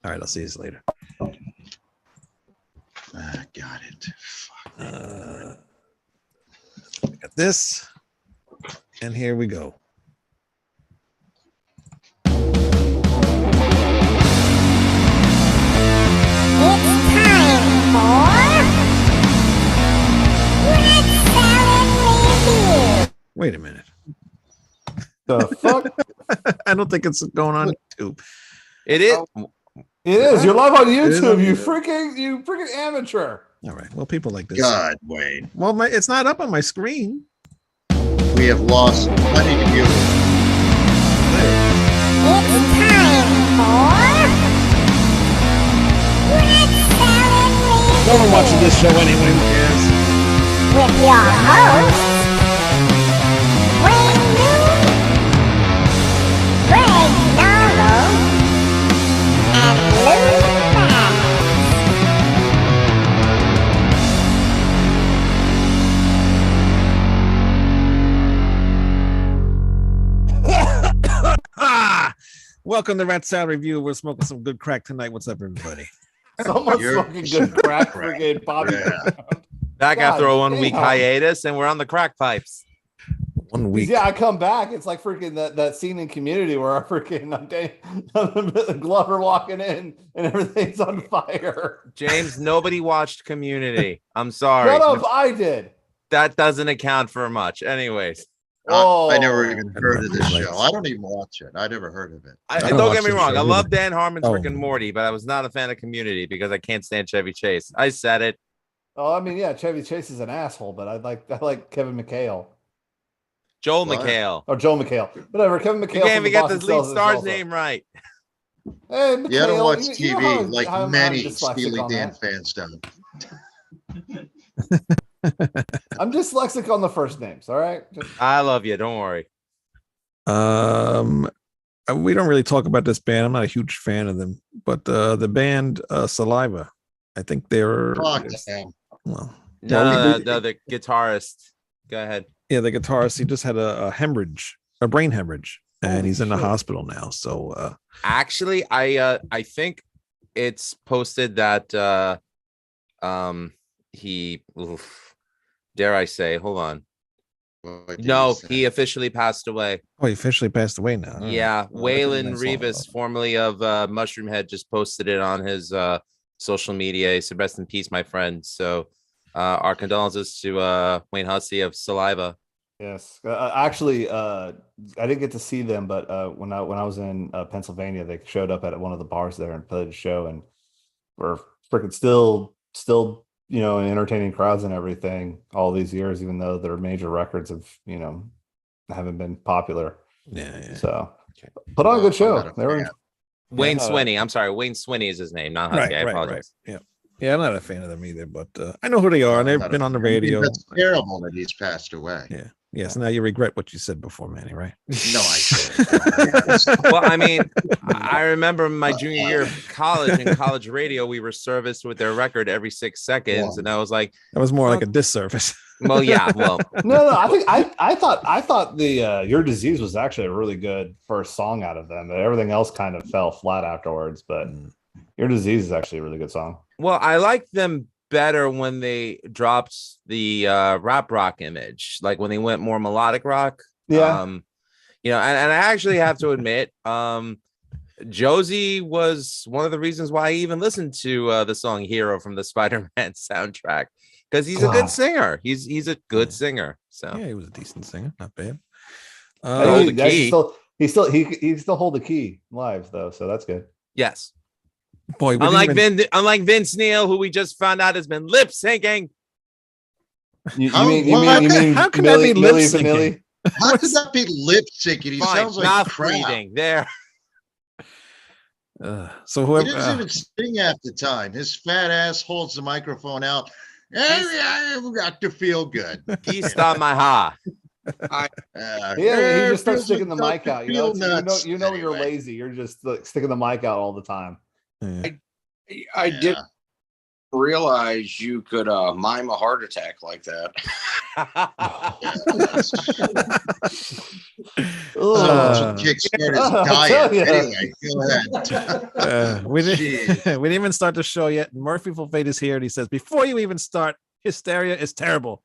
All right, I'll see you later. Got it. Got this, and here we go. Wait a minute. The fuck? I don't think it's going on YouTube. It is. It is. You're live on YouTube. on You YouTube. freaking amateur. All right. Well, people like this. God, Wayne. Well, it's not up on my screen. We have lost plenty of viewers. No one watching this show anyway. Who cares? With your host, Wayne Newman, Greg Narlow, and Lou Welcome to Rat Salad Review. We're smoking some good crack tonight. What's up, everybody? Someone's You're- smoking good crack friggin' Bobby. Yeah. Back God after a 1 week damn. hiatus, and we're on the crack pipes. 1 week. Yeah, I come back. It's like freaking that scene in Community where I freaking Glover walking in and everything's on fire. James, nobody watched Community. I'm sorry. Shut up! I did. That doesn't account for much. Anyways, I never even I heard of this like- show. I don't even watch it. I never heard of it. don't don't watch get me the wrong. show I love either. Dan Harmon's Oh. Rick and Morty, but I was not a fan of Community because I can't stand Chevy Chase. I said it. Oh, I mean, yeah, Chevy Chase is an asshole, but I like Kevin McHale Joel What? McHale. or Joe McHale, whatever. Kevin McHale. You can't from even get Boston this lead Celtics star's also. name right. Hey, McHale, Yeah, I don't watch you know TV how like I'm many dyslexic Steely on Dan that. fans don't. I'm dyslexic on the first names. All right. I love you. Don't worry. We don't really talk about this band. I'm not a huge fan of them, but the band Saliva, I think they're Fuck them. well, No, the guitarist. Go ahead. yeah, the guitarist. He just had a hemorrhage, a brain hemorrhage, and Holy he's in the shit. hospital now. So Actually, I think it's posted that he dare I say, hold on. What did No, you say? he officially passed away. he officially passed away now. All right. Yeah, Well, I think Waylon I saw Rivas, about formerly of Mushroom Head, just posted it on his social media. He said, "Rest in peace, my friend." So, our condolences to Wayne Hussey of Saliva. Yes, actually, I didn't get to see them, but when I was in Pennsylvania, they showed up at one of the bars there and played a show, and were freaking still entertaining crowds and everything all these years, even though their major records have haven't been popular. Yeah. So Okay. put on a Well, good show. I'm not a They were fan. Wayne Yeah. Swinney. I'm sorry, Wayne Swinney is his name, not Hussey. I apologize. Yeah, I'm not a fan of them either, but I know who they are, and they've Not a been on the fan. I mean, radio. That's terrible that he's passed away. Yeah. Yes. Now you regret what you said before, Manny, right? No, I don't. Well, I mean, I remember my junior year of college in college radio, we were serviced with their record every 6 seconds, and I was like, That was more like a disservice. well, yeah, well, No, I think I thought the Your Disease was actually a really good first song out of them, but everything else kind of fell flat afterwards. But Your Disease is actually a really good song. well, I like them better when they dropped the rap rock image, like when they went more melodic rock. Yeah. And I actually have to admit, Josie was one of the reasons why I even listened to the song Hero from the Spider-Man soundtrack, because he's a good God. singer. He's a good singer. So Yeah, he was a decent singer, not bad. Hold the key. He still hold the key live though, so that's good. yes, Boy, we unlike Vince Neil, who we just found out has been lip syncing. You How- mean how can that be lip Milli syncing? Vanilli? How could that be lip syncing? He Fine, sounds like mouth crap. breathing. There. so He whoever doesn't even sing half the time. His fat ass holds the microphone out. I've got to feel good. He stopped my ha. Yeah, he just starts feels sticking the like mic out. You feel know, nuts you're anyway. lazy. You're just like sticking the mic out all the time. yeah. I did realize you could mime a heart attack like that. Kickstart his I'll diet. tell ya. Anyway, go ahead. we didn't Jeez. we didn't even start the show yet. Murphyful Fate is here, and he says, before you even start, Hysteria is terrible.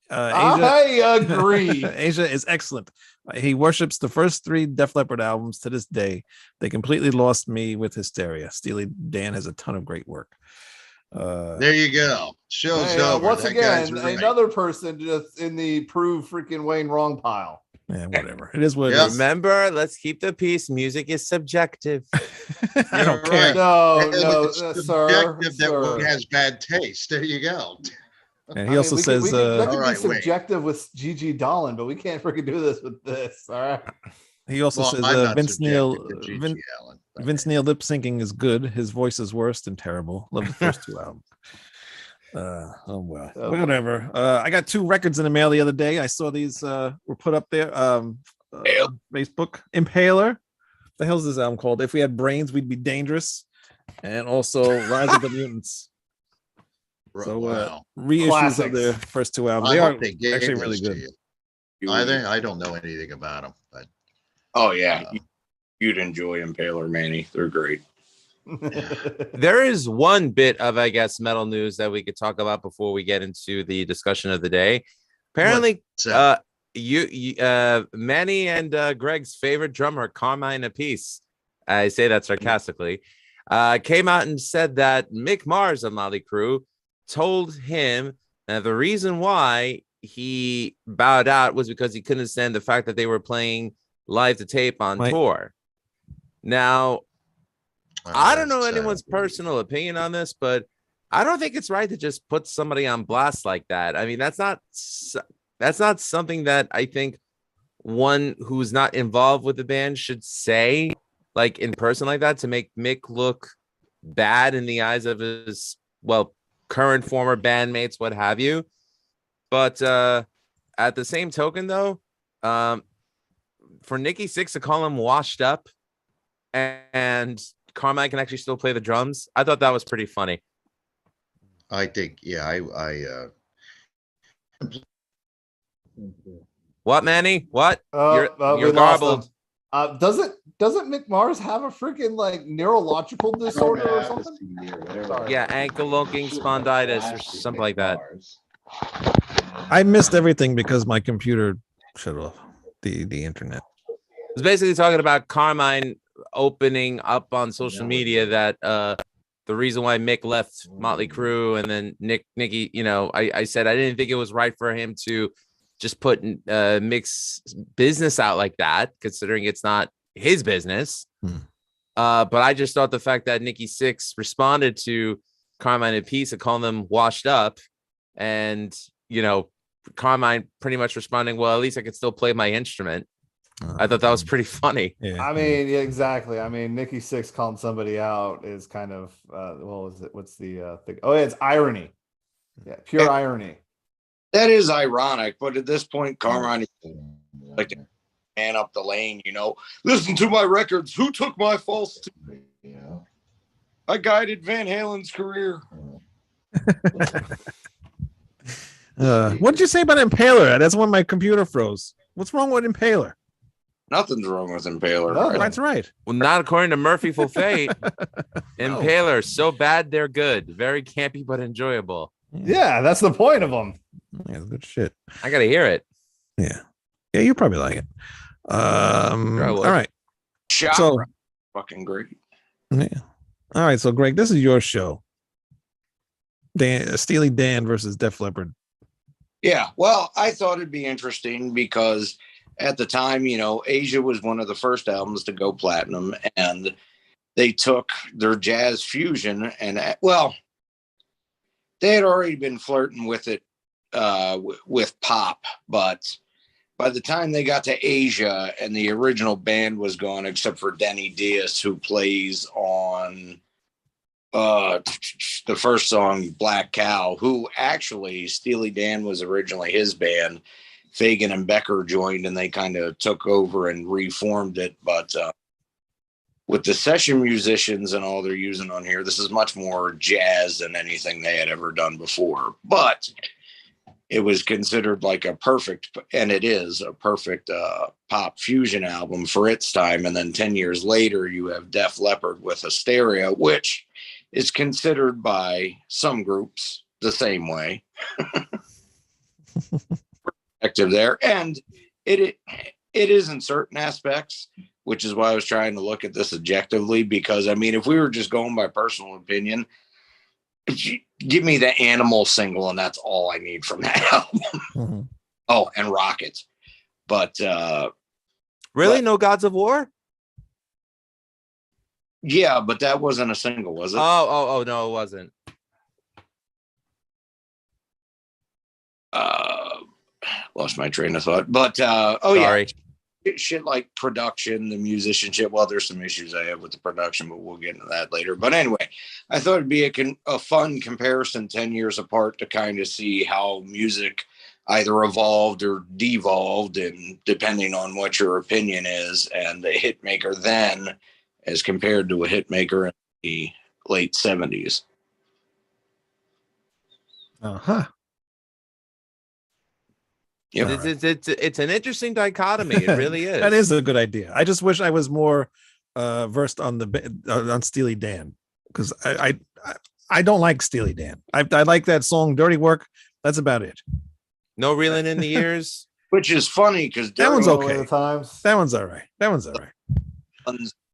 Asia, I agree. Asia is excellent. He worships the first 3 Def Leppard albums to this day. They completely lost me with Hysteria. Steely Dan has a ton of great work. There you go. Show's Hey, over. once That guy's again, right. another person just in the prove freaking Wayne wrong pile. Yeah, whatever. It is what it Yep. is. Remember, let's keep the peace. Music is subjective. I don't You're care. right. No, And no, it's sir. subjective that one sir. has bad taste. There you go. And he also we says, that could All right, be wait. subjective with Gigi Dolan, but we can't freaking do this with this. All right. he also Well, says I'm not Vince Neil, subjective to Vin, Gigi Allen. Vince Neil lip syncing is good. His voice is worse and terrible. Love the first 2 albums. Oh well, Oh, whatever. I got 2 records in the mail the other day. I saw these were put up there. Facebook. Impaler. The hell's this album called? If we had brains, we'd be dangerous. And also Rise of the Mutants. So Wow. reissues Classics. of their first 2 albums. I They are hope they gave actually those really to good. you. Either I don't know anything about them, but Oh yeah, you'd enjoy Impaler, Manny. They're great. There is one bit of, I guess, metal news that we could talk about before we get into the discussion of the day. Apparently, so Manny and Greg's favorite drummer, Carmine Appice, I say that sarcastically, came out and said that Mick Mars of Motley Crue told him that the reason why he bowed out was because he couldn't stand the fact that they were playing live to tape on Right. tour. Now, I don't know that's, anyone's personal opinion on this, but I don't think it's right to just put somebody on blast like that. I mean, that's not something that I think one who's not involved with the band should say, like in person like that, to make Mick look bad in the eyes of his, well, current former bandmates, what have you. But at the same token, though, for Nikki Sixx to call him washed up and Carmine can actually still play the drums, I thought that was pretty funny. I think, yeah, What, Manny? What? You're we lost garbled. him. Doesn't Mick Mars have a freaking like neurological disorder or something? Sorry. Yeah, ankylosing spondylitis or something like that. I missed everything because my computer shut off the internet. It's basically talking about Carmine opening up on social media that the reason why Mick left Motley Crue, and then Nicky, you know, I said I didn't think it was right for him to just put Mick's business out like that, considering it's not his business. But I just thought the fact that Nikki Sixx responded to Carmine Appice and calling them washed up, and you know, Carmine pretty much responding, well, at least I could still play my instrument. I thought that was pretty funny. Yeah. I mean, yeah, exactly. I mean, Nikki Sixx calling somebody out is kind of what was it? What's the thing? Oh, yeah, it's irony. Yeah, pure irony. That is ironic, but at this point, Carmine is like a man up the lane, you know. Listen to my records. Who took my false? I guided Van Halen's career. What did you say about Impaler? That's when my computer froze. What's wrong with Impaler? Nothing's wrong with Impaler. No, right? That's right. Well, not according to Murphy Full Fate. Impaler, so bad they're good. Very campy but enjoyable. Yeah, that's the point of them. Yeah, good shit. I gotta hear it. Yeah, you probably like it. I All would. right. Shot So, rock, fucking great. yeah. All right. So, Greg, this is your show. Steely Dan versus Def Leppard. Yeah, well, I thought it'd be interesting because at the time, you know, Asia was one of the first albums to go platinum, and they took their jazz fusion and, well, they had already been flirting with it with pop, but by the time they got to Asia and the original band was gone, except for Denny Diaz, who plays on the first song, Black Cow, who actually Steely Dan was originally his band. Fagan and Becker joined and they kind of took over and reformed it. But with the session musicians and all they're using on here, this is much more jazz than anything they had ever done before. But it was considered like a perfect, and it is a perfect pop fusion album for its time. And then 10 years later, you have Def Leppard with Hysteria, which is considered by some groups the same way. Active there. And it is in certain aspects, which is why I was trying to look at this objectively, because I mean, if we were just going by personal opinion, give me the Animal single and that's all I need from that album. Mm-hmm. Oh, and Rockets. But really, no Gods of War? Yeah, but that wasn't a single, was it? Oh, no, it wasn't. Lost my train of thought. But Sorry. Yeah, shit like production, the musicianship. Well, there's some issues I have with the production, but we'll get into that later. But anyway, I thought it'd be a fun comparison 10 years apart to kind of see how music either evolved or devolved, and depending on what your opinion is, and the hit maker then as compared to a hit maker in the late 70s. Uh-huh. Yep. It's an interesting dichotomy. It really is. That is a good idea. I just wish I was more versed on on Steely Dan, because I don't like Steely Dan. I like that song "Dirty Work." That's about it. No reeling in the ears. Which is funny because That one's Away okay. the times. That one's all right.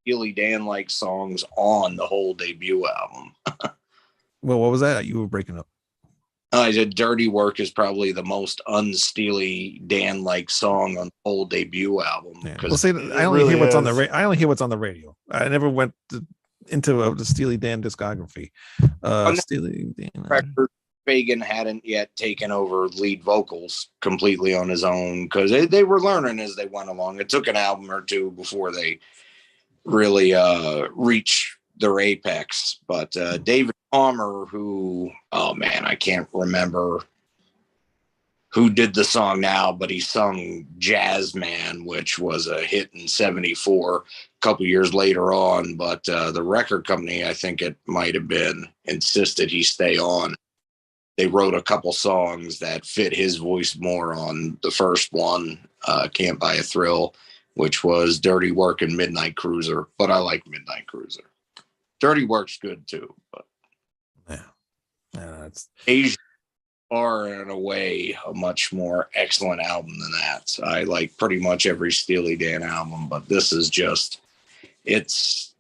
Steely Dan like songs on the whole debut album. Well, what was that? You were breaking up. I said "Dirty Work" is probably the most un-Steely Dan like song on the whole debut album. Yeah. Because Well, see, I only hear what's on the I only hear what's on the radio. I never went into the Steely Dan discography. Steely Dan. record, Fagan hadn't yet taken over lead vocals completely on his own, because they were learning as they went along. It took an album or two before they really reach their apex. But David Palmer, who, oh man, I can't remember who did the song now, but he sung Jazz Man, which was a hit in 74, a couple years later on. But the record company, I think it might have been, insisted he stay on. They wrote a couple songs that fit his voice more on the first one, Can't Buy a Thrill, which was Dirty Work and Midnight Cruiser. But I like Midnight Cruiser. Dirty Work's good too, but it's Asia far and away a much more excellent album than that. I like pretty much every Steely Dan album, but this is just, it's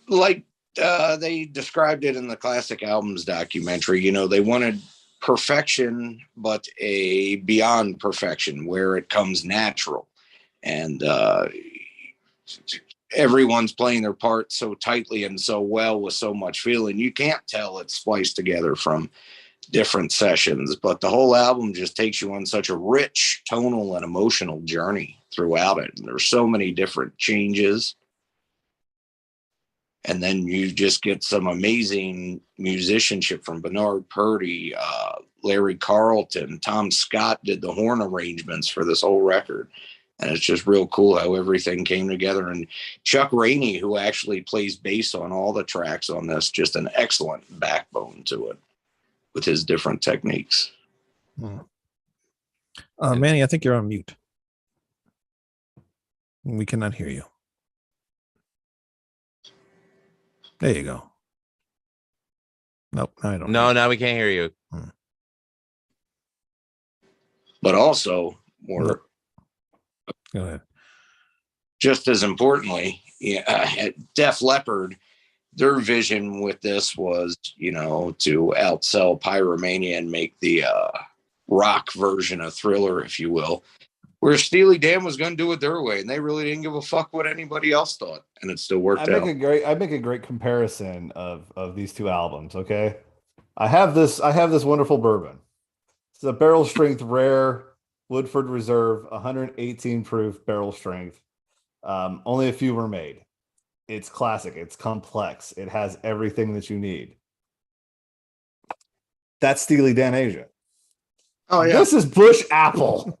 like they described it in the Classic Albums documentary. You know, they wanted perfection, but a beyond perfection where it comes natural. And everyone's playing their part so tightly and so well with so much feeling. You can't tell it's spliced together from different sessions, but the whole album just takes you on such a rich tonal and emotional journey throughout it. And there's so many different changes. And then you just get some amazing musicianship from Bernard Purdy, Larry Carlton, Tom Scott did the horn arrangements for this whole record. And it's just real cool how everything came together. And Chuck Rainey, who actually plays bass on all the tracks on this, just an excellent backbone to it with his different techniques. Manny, I think you're on mute. We cannot hear you. There you go. Nope, I don't. No, now we can't hear you. But also, more. Nope. Go ahead. Just as importantly, Def Leppard, their vision with this was, you know, to outsell Pyromania and make the rock version of Thriller, if you will, where Steely Dan was going to do it their way, and they really didn't give a fuck what anybody else thought, and it still worked out. I make a great comparison of these two albums. Okay, I have this wonderful bourbon. It's a barrel strength rare Woodford Reserve, 118 proof barrel strength. Only a few were made. It's classic. It's complex. It has everything that you need. That's Steely Dan Asia. Oh yeah. This is Bush Apple.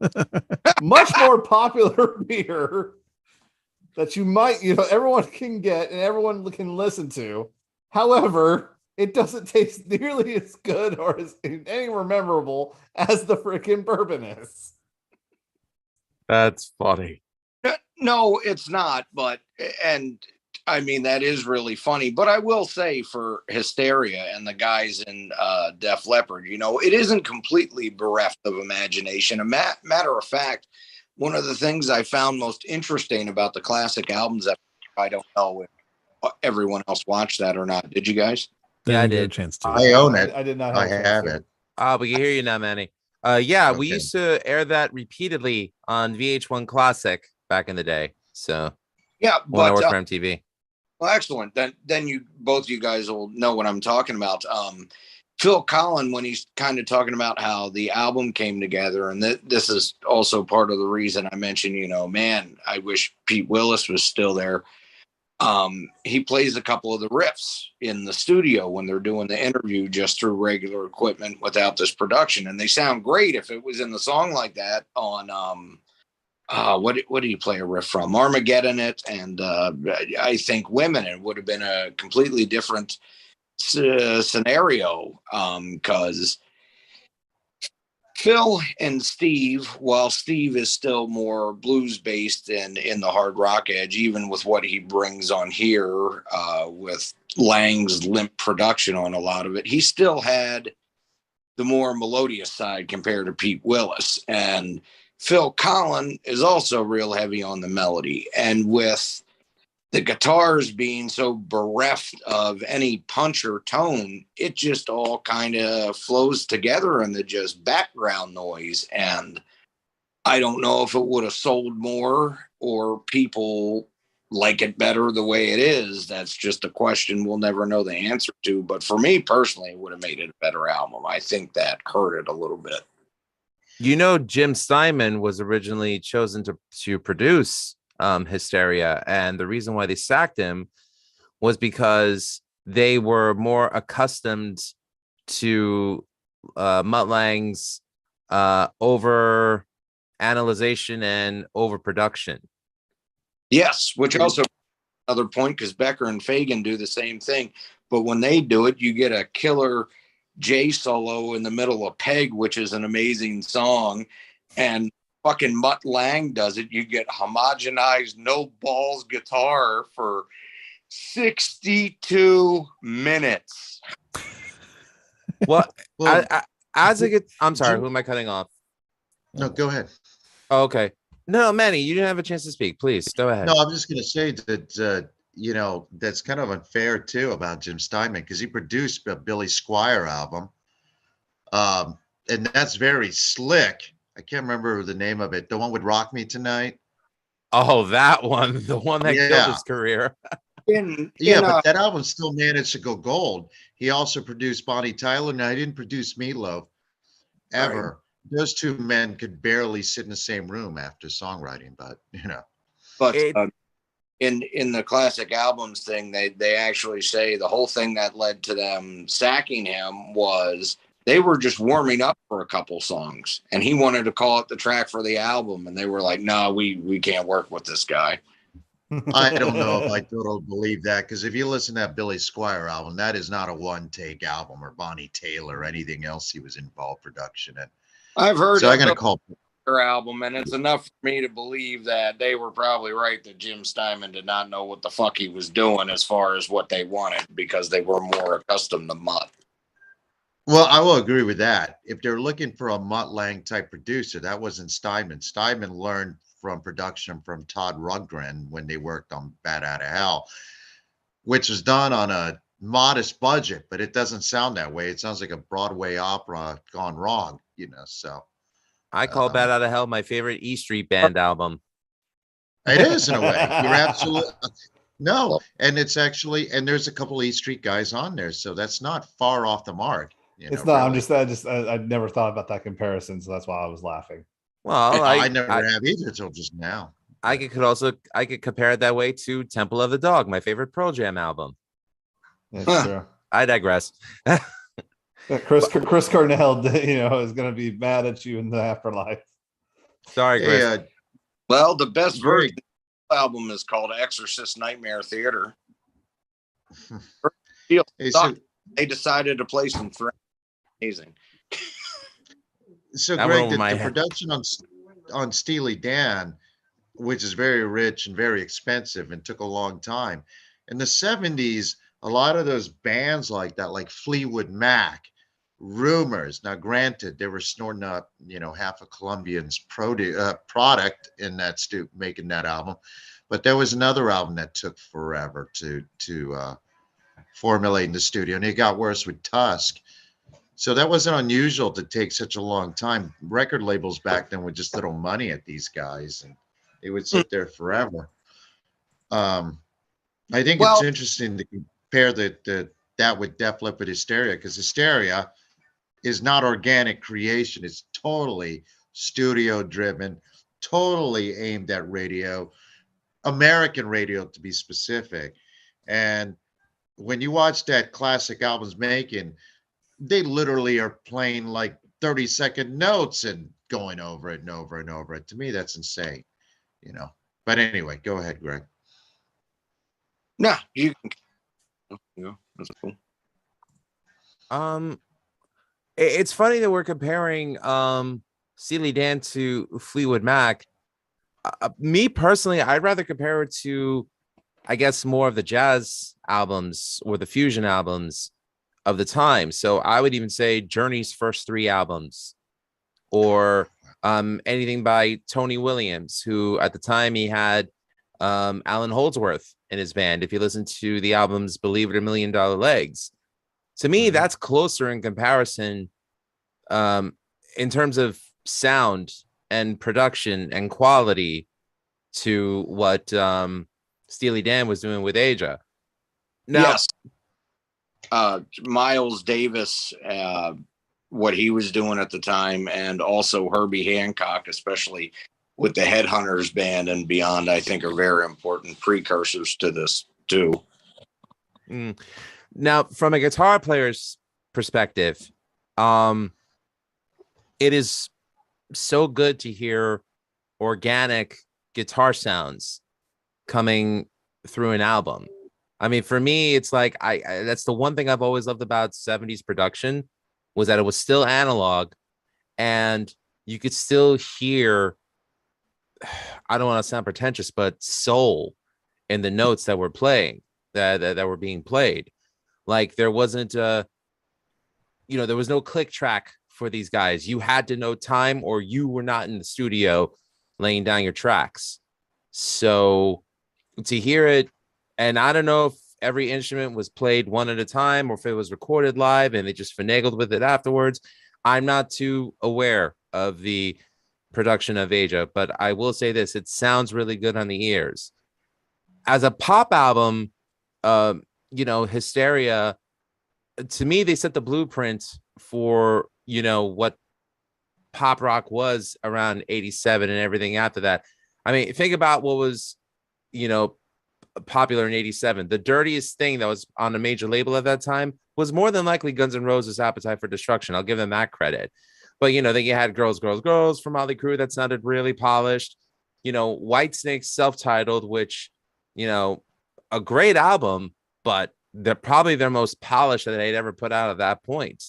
Much more popular beer. that you might, everyone can get and everyone can listen to. However, it doesn't taste nearly as good or as any more memorable as the freaking bourbon is. That's funny. No, it's not. But, and I mean, that is really funny. But I will say for Hysteria and the guys in Def Leppard, it isn't completely bereft of imagination. A matter of fact, one of the things I found most interesting about the classic albums, that I don't know if everyone else watched that or not. Did you guys? Yeah, I Didn't get a did. chance to. I own it. I did not I have a chance have to. it. We can hear you now, Manny. Yeah, we Okay. used to air that repeatedly on VH1 Classic back in the day. So Yeah, when I but worked for MTV. well, excellent. Then you both you guys will know what I'm talking about. Phil Collin, when he's kind of talking about how the album came together, and this is also part of the reason I mentioned, man, I wish Pete Willis was still there. He plays a couple of the riffs in the studio when they're doing the interview just through regular equipment without this production, and they sound great. If it was in the song like that on what did he play a riff from? Armageddon it, and I think Women, it would have been a completely different scenario, because Phil and Steve, while Steve is still more blues based and in the hard rock edge, even with what he brings on here with Lang's limp production on a lot of it, he still had the more melodious side compared to Pete Willis. And Phil Collin is also real heavy on the melody. And with the guitars being so bereft of any punch or tone, it just all kind of flows together in the just background noise. And I don't know if it would have sold more or people like it better the way it is. That's just a question we'll never know the answer to. But for me personally, it would have made it a better album. I think that hurt it a little bit. Jim Steinman was originally chosen to produce Hysteria, and the reason why they sacked him was because they were more accustomed to Mutt Lange's over analyzation and overproduction. Yes, which also another point, because Becker and Fagan do the same thing, but when they do it, you get a killer J solo in the middle of Peg, which is an amazing song, and fucking Mutt Lange does it. You get homogenized, no balls guitar for 62 minutes. Well, Well, I'm sorry, who am I cutting off? no, go ahead. Oh, okay. No, Manny, you didn't have a chance to speak. Please go ahead. No, I'm just going to say that, that's kind of unfair too about Jim Steinman, because he produced a Billy Squier album. And that's very slick. I can't remember the name of it. The one with Rock Me Tonight. Oh, that one, the one that killed his career. But that album still managed to go gold. He also produced Bonnie Tyler. Now, he didn't produce Meatloaf ever. Right. Those two men could barely sit in the same room after songwriting, but But in the classic albums thing, they actually say the whole thing that led to them sacking him was they were just warming up for a couple songs, and he wanted to call it the track for the album, and they were like, "No, we can't work with this guy." I don't know if I totally believe that, because if you listen to that Billy Squier album, that is not a one-take album, or Bonnie Taylor, or anything else he was involved production in. I've heard. So I'm gonna call their album, and it's enough for me to believe that they were probably right that Jim Steinman did not know what the fuck he was doing as far as what they wanted, because they were more accustomed to Mutt. Well, I will agree with that. If they're looking for a Mutt Lange type producer, that wasn't Steinman. Steinman learned from production from Todd Rundgren when they worked on Bat Out of Hell, which was done on a modest budget, but it doesn't sound that way. It sounds like a Broadway opera gone wrong, so. I call Bat Out of Hell my favorite E Street Band album. It is, in a way. You're absolutely no, and it's actually, and there's a couple E Street guys on there, so that's not far off the mark. It's not. Really. I never thought about that comparison, so that's why I was laughing. Well, I never have either until just now. I could compare it that way to Temple of the Dog, my favorite Pearl Jam album. That's true. I digress. Chris Cornell, is going to be mad at you in the afterlife. Sorry, Chris. Well, the best version album is called Exorcist Nightmare Theater. Hey, so, They decided to play some friends. Amazing. so That went Greg, over my the head. production on Steely Dan, which is very rich and very expensive and took a long time. In the 70s, a lot of those bands like that, like Fleetwood Mac, Rumors. Now, granted, they were snorting up, half of Columbian's product in that making that album, but there was another album that took forever to formulate in the studio, and it got worse with Tusk. So that wasn't unusual to take such a long time. Record labels back then would just throw money at these guys, and they would sit there forever. I think it's interesting to compare that with Def Leppard Hysteria, because Hysteria is not organic creation. It's totally studio driven, totally aimed at radio, American radio to be specific. And when you watch that classic albums making, they literally are playing like 30-second notes and going over it and over and over it. To me, that's insane, But anyway, go ahead, Greg. No, you can. That's cool. It's funny that we're comparing Steely Dan to Fleetwood Mac. Me personally, I'd rather compare it to, I guess, more of the jazz albums or the fusion albums of the time. So I would even say Journey's first 3 albums, or anything by Tony Williams, who at the time he had Alan Holdsworth in his band. If you listen to the albums Believe It or $1 Million Legs, to me, that's closer in comparison in terms of sound and production and quality to what Steely Dan was doing with Aja. Now, yes. Miles Davis, what he was doing at the time, and also Herbie Hancock, especially with the Headhunters band and beyond, I think are very important precursors to this too. Now, from a guitar player's perspective, it is so good to hear organic guitar sounds coming through an album. I mean, for me, it's like I that's the one thing I've always loved about 70s production, was that it was still analog, and you could still hear, I don't want to sound pretentious, but soul in the notes that were playing, that were being played. Like there wasn't there was no click track for these guys. You had to know time, or you were not in the studio laying down your tracks. So to hear it, and I don't know if every instrument was played one at a time or if it was recorded live and they just finagled with it afterwards. I'm not too aware of the production of Aja, but I will say this: it sounds really good on the ears. As a pop album, Hysteria, to me, they set the blueprint for, what pop rock was around 87 and everything after that. I mean, think about what was, popular in 87. The dirtiest thing that was on a major label at that time was more than likely Guns N' Roses' Appetite for Destruction. I'll give them that credit. But, then you had Girls, Girls, Girls from Motley Crue that sounded really polished. Whitesnake's self-titled, which, a great album, but they're probably their most polished that they'd ever put out at that point.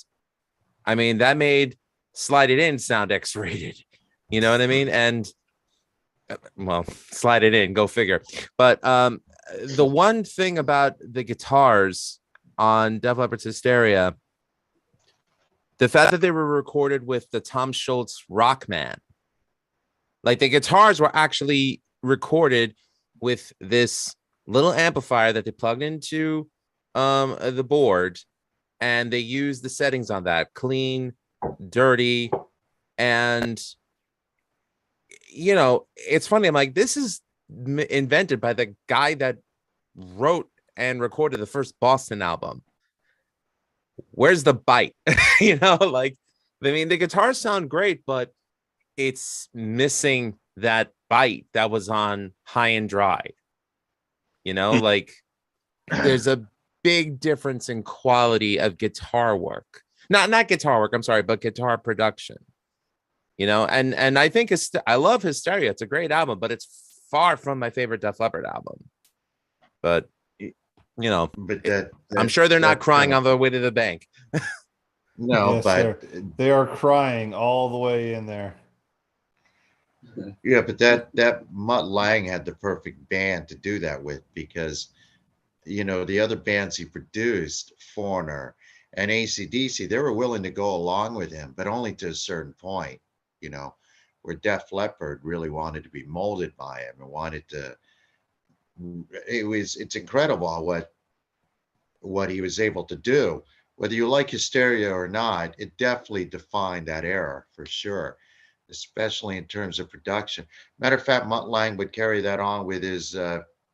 I mean, that made Slide It In sound X-rated. You know what I mean? And, well, Slide It In, go figure. But the one thing about the guitars on Def Leppard's Hysteria, the fact that they were recorded with the Tom Schultz Rockman, like the guitars were actually recorded with this little amplifier that they plugged into the board, and they used the settings on that: clean, dirty, and it's funny. I'm like, this is invented by the guy that wrote and recorded the first Boston album. Where's the bite? The guitars sound great, but it's missing that bite that was on High and Dry. There's a big difference in quality of guitar work. Not guitar work, I'm sorry, but guitar production. And I think I love Hysteria. It's a great album, but it's far from my favorite Def Leppard album. But But I'm sure they're not that crying kind on their way to the bank. no, Yes, but they are crying all the way in there. yeah, but that Mutt Lang had the perfect band to do that with because the other bands he produced, Foreigner and AC/DC, they were willing to go along with him, but only to a certain point, where Def Leppard really wanted to be molded by him and wanted to. It's incredible what he was able to do. Whether you like Hysteria or not, it definitely defined that era for sure, especially in terms of production. Matter of fact, Mutt Lang would carry that on with his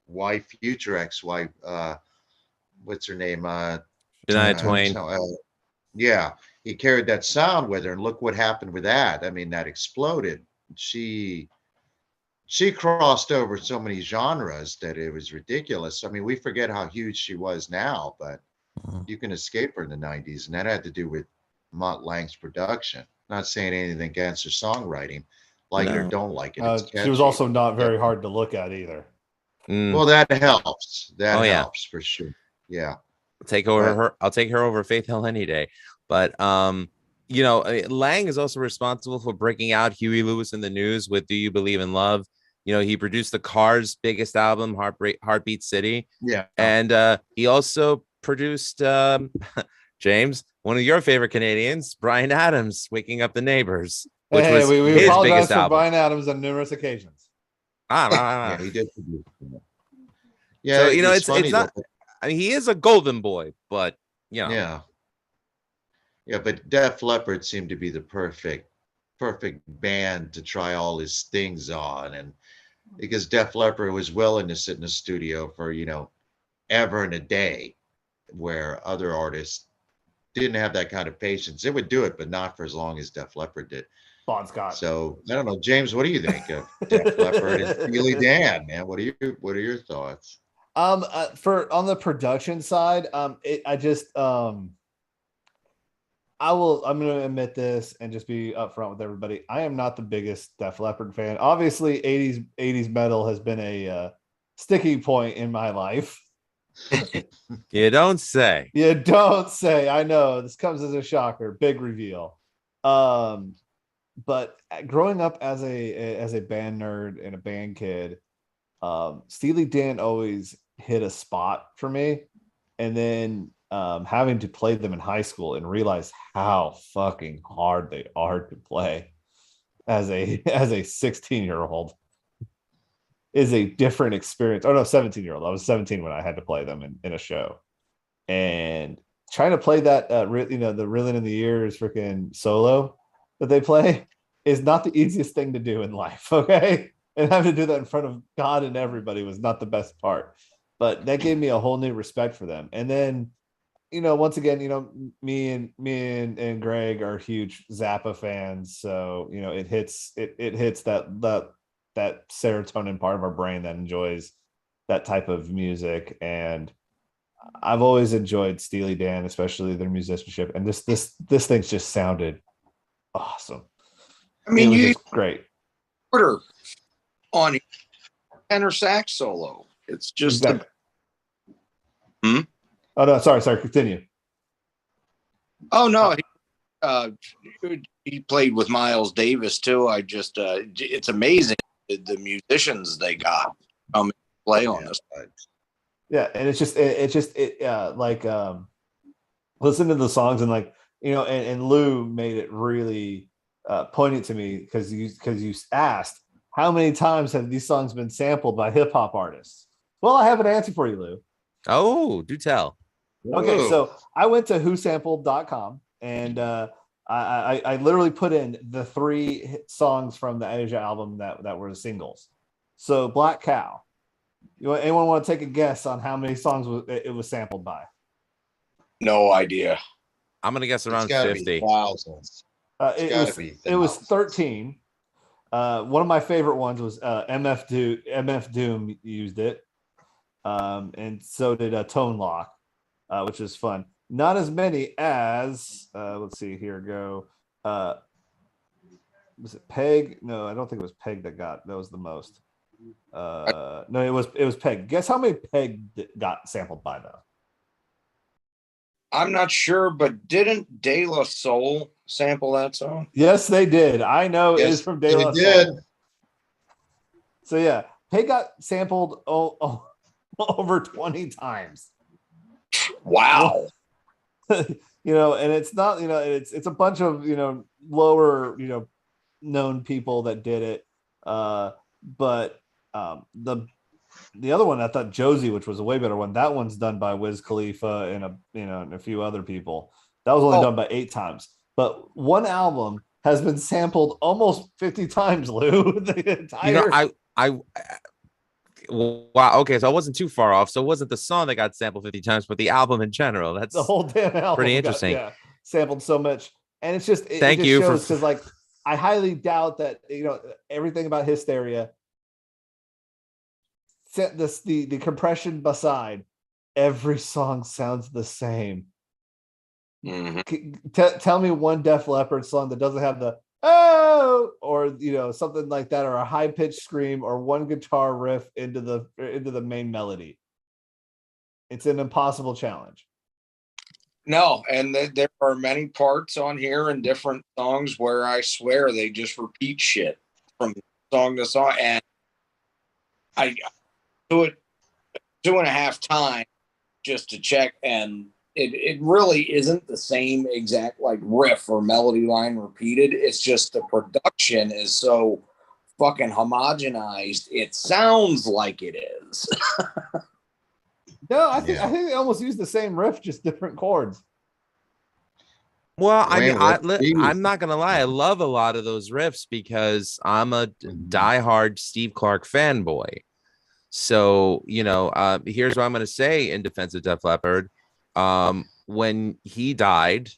wife, future ex-wife, what's her name? Shania Twain. Yeah, he carried that sound with her, and look what happened with that. I mean, that exploded. She crossed over so many genres that it was ridiculous. I mean, we forget how huge she was now, but you can escape her in the 90s, and that had to do with Mutt Lang's production. Not saying anything against her songwriting, like it or No. don't like it. It's She was catchy. also not very hard to look at either. Well, that helps. That Oh, yeah. helps for sure. Yeah. I'll take her over Faith Hill any day. But Lang is also responsible for breaking out Huey Lewis in the News with "Do You Believe in Love." He produced the Cars' biggest album, Heartbeat City. Yeah. And he also produced James, one of your favorite Canadians, Bryan Adams, "Waking Up the Neighbors," which was we his apologize biggest for album. Bryan Adams on numerous occasions. Yeah, he did produce it. Yeah, So it's it's funny not. though. I mean, he is a golden boy, but Yeah. Yeah, but Def Leppard seemed to be the perfect band to try all his things on. And because Def Leppard was willing to sit in the studio for, ever and a day, where other artists didn't have that kind of patience. They would do it, but not for as long as Def Leppard did. Bon Scott. So I don't know, James, what do you think of Def Leppard and Steely Dan, man? What are your thoughts? For on the production side, I'm going to admit this and just be upfront with everybody. I am not the biggest Def Leppard fan. Obviously, 80s metal has been a sticking point in my life. You don't say. You don't say. I know this comes as a shocker. Big reveal. But growing up as a band nerd and a band kid, Steely Dan always hit a spot for me, and then having to play them in high school and realize how fucking hard they are to play as a 16-year-old is a different experience. Oh no, 17-year-old. I was 17 when I had to play them in a show, and trying to play that the Reeling in the Years freaking solo that they play is not the easiest thing to do in life. Okay. And having to do that in front of God and everybody was not the best part, but that gave me a whole new respect for them. And then, once again, me and Greg are huge Zappa fans. So, it hits that serotonin part of our brain that enjoys that type of music. And I've always enjoyed Steely Dan, especially their musicianship. And this thing's just sounded awesome. I mean, it was just great. Order on tenor sax solo. It's just Exactly. Oh no, sorry, continue. Oh no, he played with Miles Davis too. It's amazing the musicians they got play on this. Yeah, and it's just listen to the songs and and Lou made it really poignant to me because you asked how many times have these songs been sampled by hip hop artists. Well, I have an answer for you, Lou. Oh, do tell. Okay, so I went to whosampled.com and I literally put in the 3 songs from the Asia album that were the singles. So Black Cow. Anyone want to take a guess on how many songs it was sampled by? No idea. I'm gonna guess around It's 50. Thousands. It was 13. One of my favorite ones was MF Doom used it, and so did Tone Lock, which is fun. Not as many as let's see here go. Was it Peg? No, I don't think it was Peg that was the most. No, it was Peg. Guess how many Peg got sampled by though? I'm not sure, but didn't De La Soul sample that song? Yes, they did. I know it is from De La did. Soul. So yeah, Peg got sampled over 20 times. Wow. You know, and it's not, you know, it's a bunch of, you know, lower, you know, known people that did it. But the other one, I thought Josie, which was a way better one. That one's done by Wiz Khalifa and a few other people. That was only done by 8 times. But one album has been sampled almost 50 times, Lou. The entire... You know, wow. Okay, so I wasn't too far off. So it wasn't the song that got sampled 50 times, but the album in general. That's the whole damn album. Pretty interesting. Sampled so much, and it's just Thank it just you shows because like I highly doubt that, you know, everything about Hysteria. Set this the compression aside, every song sounds the same. Tell me one Def Leppard song that doesn't have the oh, or, you know, something like that, or a high pitched scream, or one guitar riff into the main melody. It's an impossible challenge. No, and there are many parts on here in different songs where I swear they just repeat shit from song to song, and I do it 2.5 times just to check, and it really isn't the same exact like riff or melody line repeated. It's just the production is so fucking homogenized. It sounds like it is. No, I think they almost use the same riff, just different chords. Well, I mean, I'm not gonna lie. I love a lot of those riffs because I'm a diehard Steve Clark fanboy. So, you know, here's what I'm gonna say in defense of Def Leppard. When he died,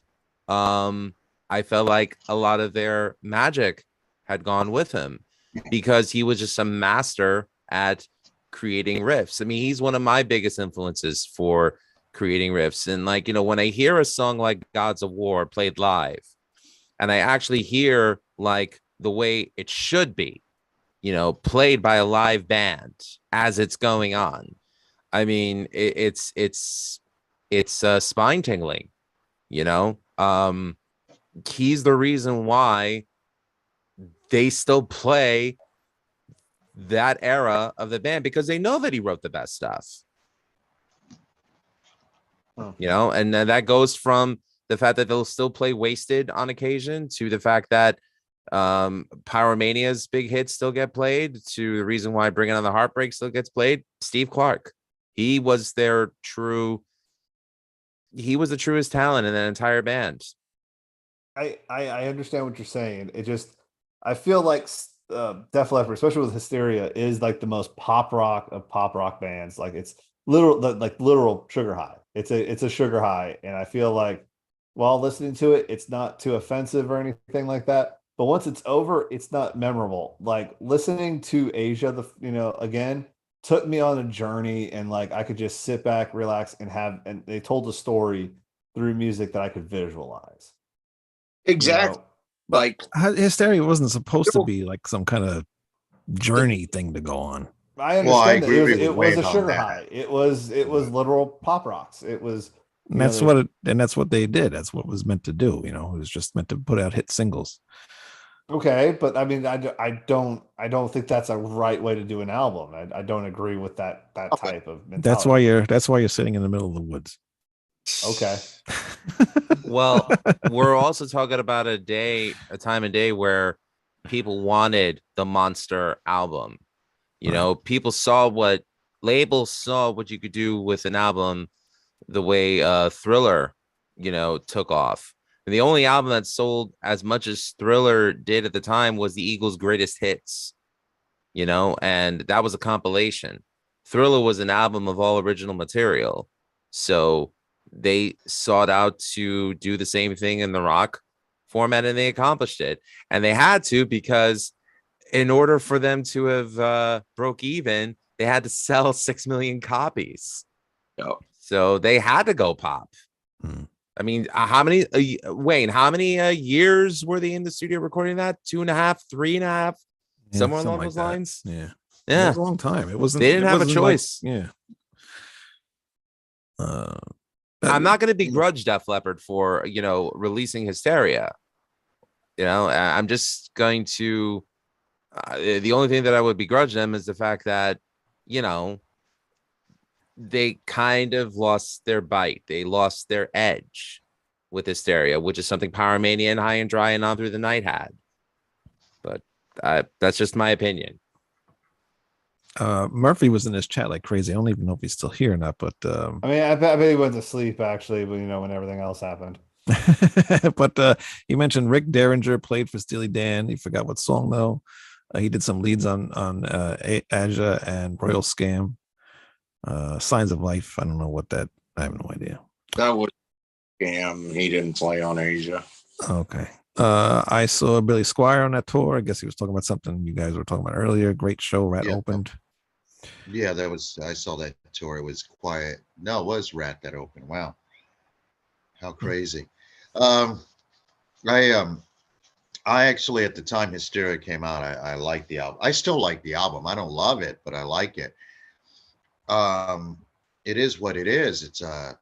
I felt like a lot of their magic had gone with him because he was just a master at creating riffs. I mean, he's one of my biggest influences for creating riffs. And like, you know, when I hear a song like Gods of War played live, and I actually hear like the way it should be, you know, played by a live band as it's going on, I mean, it's spine tingling, you know. He's the reason why they still play that era of the band, because they know that he wrote the best stuff. You know, and that goes from the fact that they'll still play Wasted on occasion to the fact that Pyromania's big hits still get played, to the reason why Bringing on the Heartbreak still gets played. Steve Clark, he was the truest talent in that entire band. I understand what you're saying. It just, I feel like Def Leppard, especially with Hysteria, is like the most pop rock of pop rock bands. Like it's literal sugar high. It's a sugar high, and I feel like while listening to it, it's not too offensive or anything like that. But once it's over, it's not memorable. Like listening to Asia, again, took me on a journey, and like I could just sit back, relax, and they told a story through music that I could visualize. Exactly. You know? Like Hysteria wasn't supposed to be like some kind of journey thing to go on. I understand that it was a sugar high. It was literal pop rocks. It was, and that's what they did. That's what it was meant to do. You know, it was just meant to put out hit singles. Okay, but I mean, I don't think that's a right way to do an album. I don't agree with that type of mentality. That's why you're sitting in the middle of the woods. Okay. Well, we're also talking about a time and day where people wanted the monster album. You know, people saw labels saw what you could do with an album, the way Thriller, you know, took off. And the only album that sold as much as Thriller did at the time was the Eagles' Greatest Hits, you know, and that was a compilation. Thriller was an album of all original material. So they sought out to do the same thing in the rock format, and they accomplished it. And they had to, because in order for them to have broke even, they had to sell 6 million copies. So they had to go pop. I mean, how many years were they in the studio recording that? 2.5, 3.5, somewhere along those lines. Yeah. Yeah, was a long time. It wasn't. They didn't it have a wasn't like- choice. yeah. I'm not going to begrudge Def Leppard for releasing Hysteria. I'm just going to. The only thing that I would begrudge them is the fact that they kind of lost their bite. They lost their edge with Hysteria, which is something Pyromania and High and Dry and On Through the Night had. But that's just my opinion. Murphy was in this chat like crazy. I don't even know if he's still here or not, but I mean, I bet he went to sleep actually, but when everything else happened. but he mentioned Rick Derringer played for Steely Dan. He forgot what song though. He did some leads on Aja and Royal Scam. Signs of Life. I don't know what that. I have no idea. That was Scam. He didn't play on Asia. Okay. I saw Billy Squire on that tour. I guess he was talking about something you guys were talking about earlier. Great show. Rat opened. Yeah, I saw that tour. It was quiet. No, it was Rat that opened. Wow. How crazy. I actually, at the time Hysteria came out, I liked the album. I still like the album. I don't love it, but I like it. It is what it is. It's at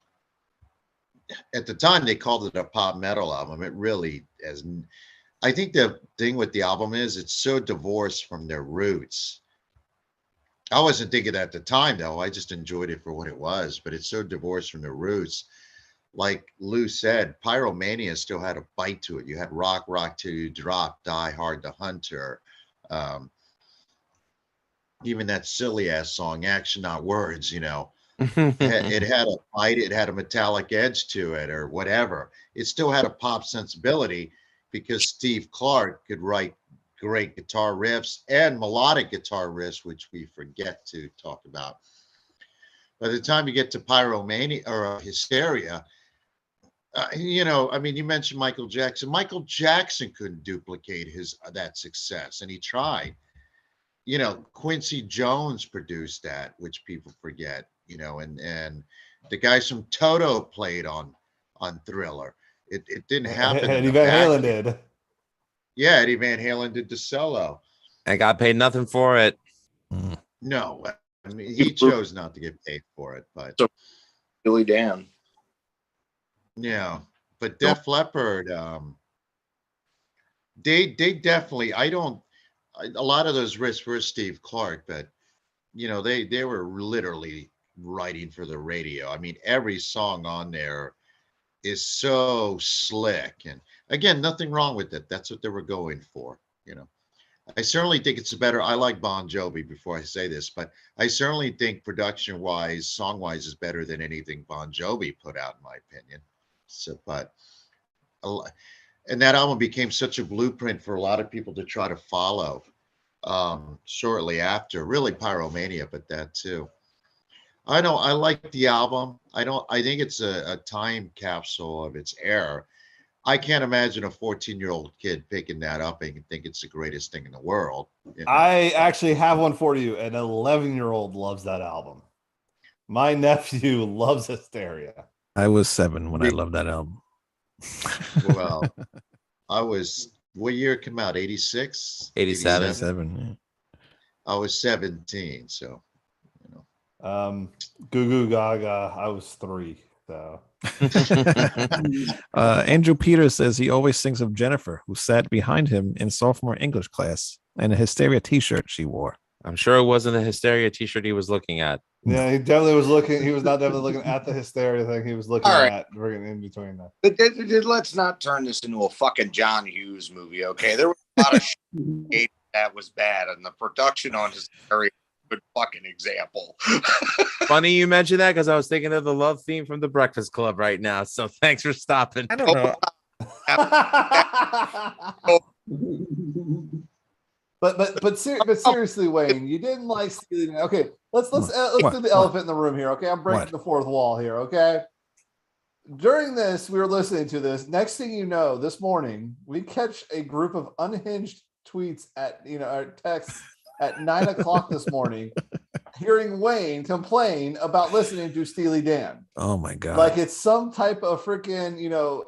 the time they called it a pop metal album. It really has. I think the thing with the album is it's so divorced from their roots. I wasn't thinking that at the time though. I just enjoyed it for what it was, but it's so divorced from the roots. Like Lou said, Pyromania still had a bite to it. You had Rock Till You Drop, Die Hard, The Hunter. Even that silly ass song, Action Not Words, it had a bite, it had a metallic edge to it or whatever. It still had a pop sensibility because Steve Clark could write great guitar riffs and melodic guitar riffs, which we forget to talk about. By the time you get to Pyromania or Hysteria, you mentioned Michael Jackson. Michael Jackson couldn't duplicate that success, and he tried. Quincy Jones produced that, which people forget. And the guys from Toto played on Thriller. It didn't happen. Eddie Van Halen did. Yeah, Eddie Van Halen did the solo. I got paid nothing for it. No, I mean he chose not to get paid for it, but Billy Dan. Yeah, but Def Leppard, they definitely. A lot of those riffs were Steve Clark, but they were literally writing for the radio. I mean, every song on there is so slick, and again, nothing wrong with it. That's what they were going for. I certainly think it's better. I like Bon Jovi before I say this, but I certainly think production-wise, song-wise, is better than anything Bon Jovi put out, in my opinion. So, and that album became such a blueprint for a lot of people to try to follow shortly after, really Pyromania, but that too. I like the album. I think it's a time capsule of its era. I can't imagine a 14-year-old kid picking that up and think it's the greatest thing in the world. I actually have one for you. An 11-year-old loves that album. My nephew loves Hysteria. I was 7 when I loved that album. Well, what year it came out? 86? 87. 87, yeah. I was 17, so Goo Goo Gaga, I was 3, so. Andrew Peters says he always thinks of Jennifer, who sat behind him in sophomore English class, and a Hysteria t-shirt she wore. I'm sure it wasn't a Hysteria t-shirt he was looking at. Yeah, he definitely was looking. He was not definitely looking at the Hysteria thing. He was looking at in between that. Let's not turn this into a fucking John Hughes movie, okay? There was a lot of shit that was bad, and the production on Hysteria is a good fucking example. Funny you mentioned that because I was thinking of the love theme from The Breakfast Club right now. So thanks for stopping. I don't know. But seriously, Wayne, you didn't like Steely. Okay, let's do the elephant in the room here. Okay, I'm breaking the fourth wall here. Okay, during this, we were listening to this. Next thing you know, this morning we catch a group of unhinged tweets at our texts at 9:00 this morning, hearing Wayne complain about listening to Steely Dan. Oh my god! Like it's some type of freaking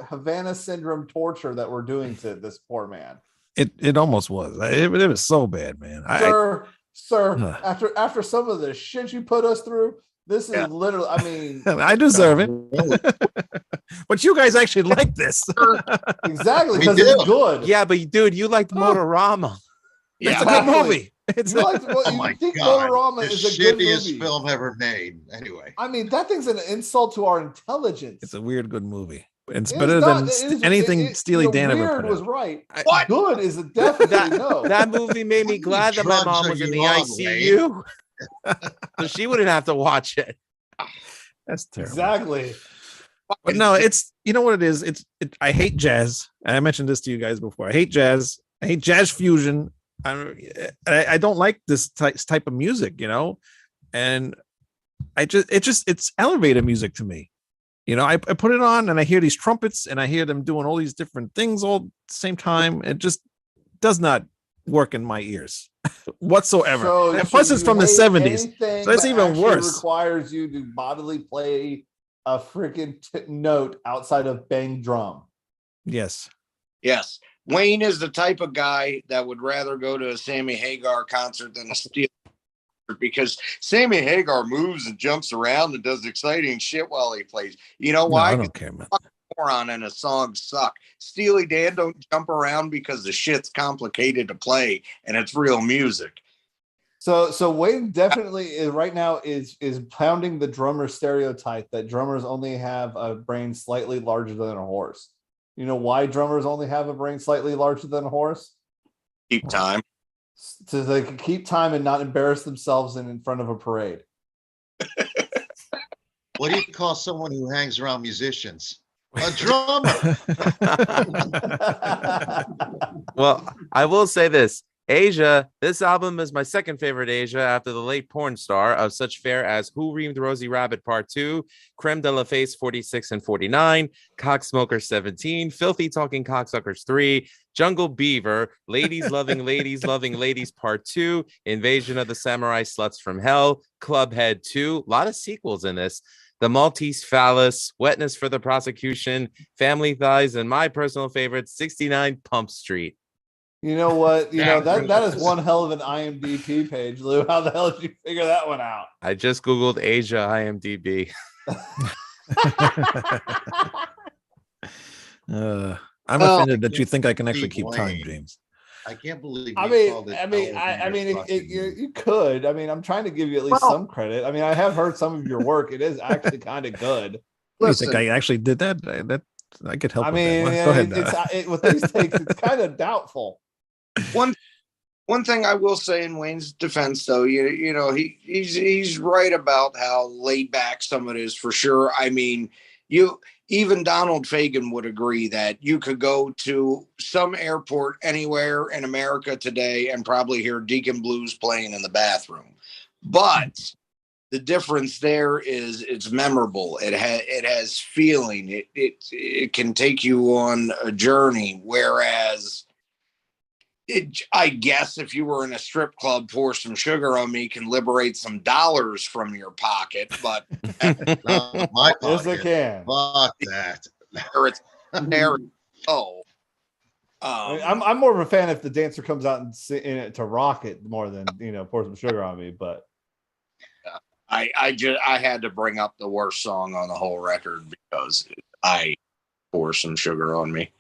Havana syndrome torture that we're doing to this poor man. It almost was. It was so bad, man. Sir, sir, Ugh. after some of the shit you put us through, this is Yeah. literally. I mean, I deserve it. But you guys actually like this. exactly, We because do. it's good. Yeah, but dude, you liked Motorama. It's a Yeah. good Exactly. movie. It's You like Oh you my think God. Motorama The is a good shittiest movie. film ever made. Anyway. I mean, that thing's an insult to our intelligence. it's a weird good movie. It's It better is than not- it is- anything it- Steely Dan ever weird put was out. right. What? Good is a definitely no. That movie made me What glad that my drugs mom are was in you the on, ICU. So she wouldn't have to watch it. That's terrible. Exactly. But no, it's you know what it is. I hate jazz. I mentioned this to you guys before. I hate jazz. I hate jazz fusion. I don't like this type of music, you know, and it's elevator music to me. You know, I put it on and I hear these trumpets and I hear them doing all these different things all at the same time. It just does not work in my ears whatsoever. And plus, it's you from the hate 70s. anything So that's that even actually worse. Requires you to bodily play a freaking note outside of bang drum. Yes. Yes. Wayne is the type of guy that would rather go to a Sammy Hagar concert than a Steely concert because Sammy Hagar moves and jumps around and does exciting shit while he plays. You know No, why? I don't care, man. Moron and a song suck. Steely Dan don't jump around because the shit's complicated to play and it's real music. So Wayne definitely is right now is pounding the drummer stereotype that drummers only have a brain slightly larger than a horse. You know why drummers only have a brain slightly larger than a horse? Keep time. So they can keep time and not embarrass themselves in front of a parade. What do you call someone who hangs around musicians? A drummer. Well, I will say this. Asia, this album is my second favorite Asia after the late porn star of such fare as Who Reamed Rosie Rabbit Part 2, Creme de la Face 46 and 49, Cocksmoker 17, Filthy Talking Cocksuckers 3, Jungle Beaver, Ladies Loving Ladies Part 2, Invasion of the Samurai Sluts from Hell, Clubhead 2, a lot of sequels in this. The Maltese Phallus, Wetness for the Prosecution, Family Thighs, and my personal favorite, 69 Pump Street. You know what? You know that is one hell of an IMDb page, Lou. How the hell did you figure that one out? I just Googled Asia IMDb. I'm offended that you think I can actually keep time, Wayne. James. I can't believe. I you mean, called it I mean, elevator I mean, fucking you could. I mean, I'm trying to give you at least some credit. I mean, I have heard some of your work. It is actually kind of good. You think I actually did that? That I could help. I with mean, that. Go ahead. with these takes, it's kind of doubtful. One thing I will say in Wayne's defense, though, you know, he's right about how laid back some of it is for sure. I mean, even Donald Fagen would agree that you could go to some airport anywhere in America today and probably hear Deacon Blues playing in the bathroom. But the difference there is it's memorable. It has feeling. It can take you on a journey. Whereas I guess if you were in a strip club, Pour Some Sugar on Me can liberate some dollars from your pocket, but Not my Yes, I pocket. can. Fuck that. it's there. Oh, I mean, I'm more of a fan if the dancer comes out and in it to rock it more than Pour Some Sugar on Me. But I had to bring up the worst song on the whole record because I Pour Some Sugar on Me.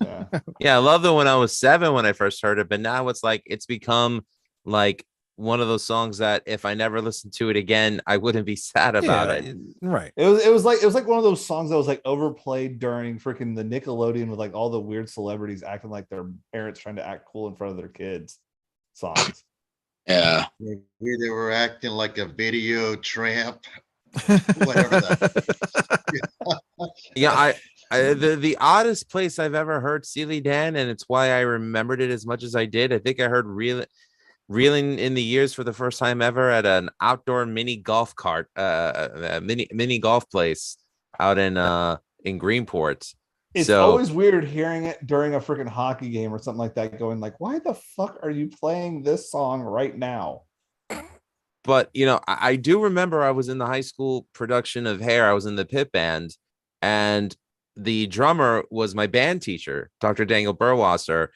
yeah, Yeah, I loved it when I was 7 when I first heard it, but now it's become like one of those songs that if I never listened to it again, I wouldn't be sad about it. Right. it was like one of those songs that was like overplayed during freaking the Nickelodeon with like all the weird celebrities acting like their parents trying to act cool in front of their kids songs. Yeah. Maybe they were acting like a video tramp. Whatever that. Yeah, the oddest place I've ever heard Steely Dan, and it's why I remembered it as much as I did. I think I heard Reeling in the Years for the first time ever at an outdoor mini golf cart, mini golf place out in Greenport. It's always weird hearing it during a freaking hockey game or something like that, going like, why the fuck are you playing this song right now? But I do remember I was in the high school production of Hair. I was in the pit band, and the drummer was my band teacher, Dr. Daniel Burwasser.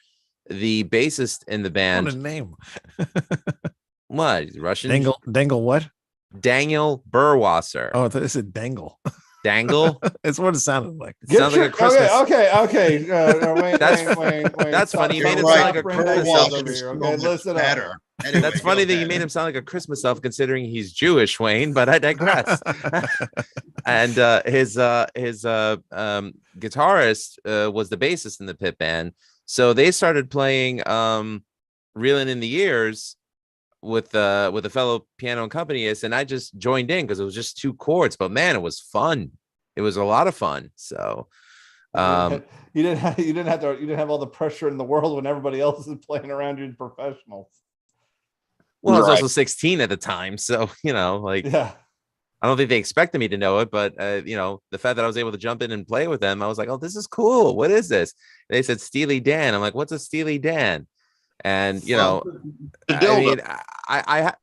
the bassist in the What band. a name. What? Russian? Dangle what? Daniel Burwasser. Oh, I thought it said dangle. Dangle? It's what it sounded like. It sounds like a Christmas. Okay. Wayne, That's- Wayne. that's Stop- funny. You stop made him bringing sound like a up Christmas yourself elf. over here, okay, listen up. better. Anyway, That's funny go that you ahead. made him sound like a Christmas elf, considering he's Jewish, Wayne. But I digress. And his guitarist was the bassist in the Pit Band, so they started playing "Reeling in the Years" with a fellow piano accompanist, and I just joined in because it was just 2 chords. But man, it was fun. It was a lot of fun. So. You didn't have all the pressure in the world when everybody else is playing around you professionals. Well, I was Right. also 16 at the time, so like Yeah. I don't think they expected me to know it, but the fact that I was able to jump in and play with them, I was like, "Oh, this is cool. What is this?" They said Steely Dan. I'm like, "What's a Steely Dan?" And The I dildo. mean, I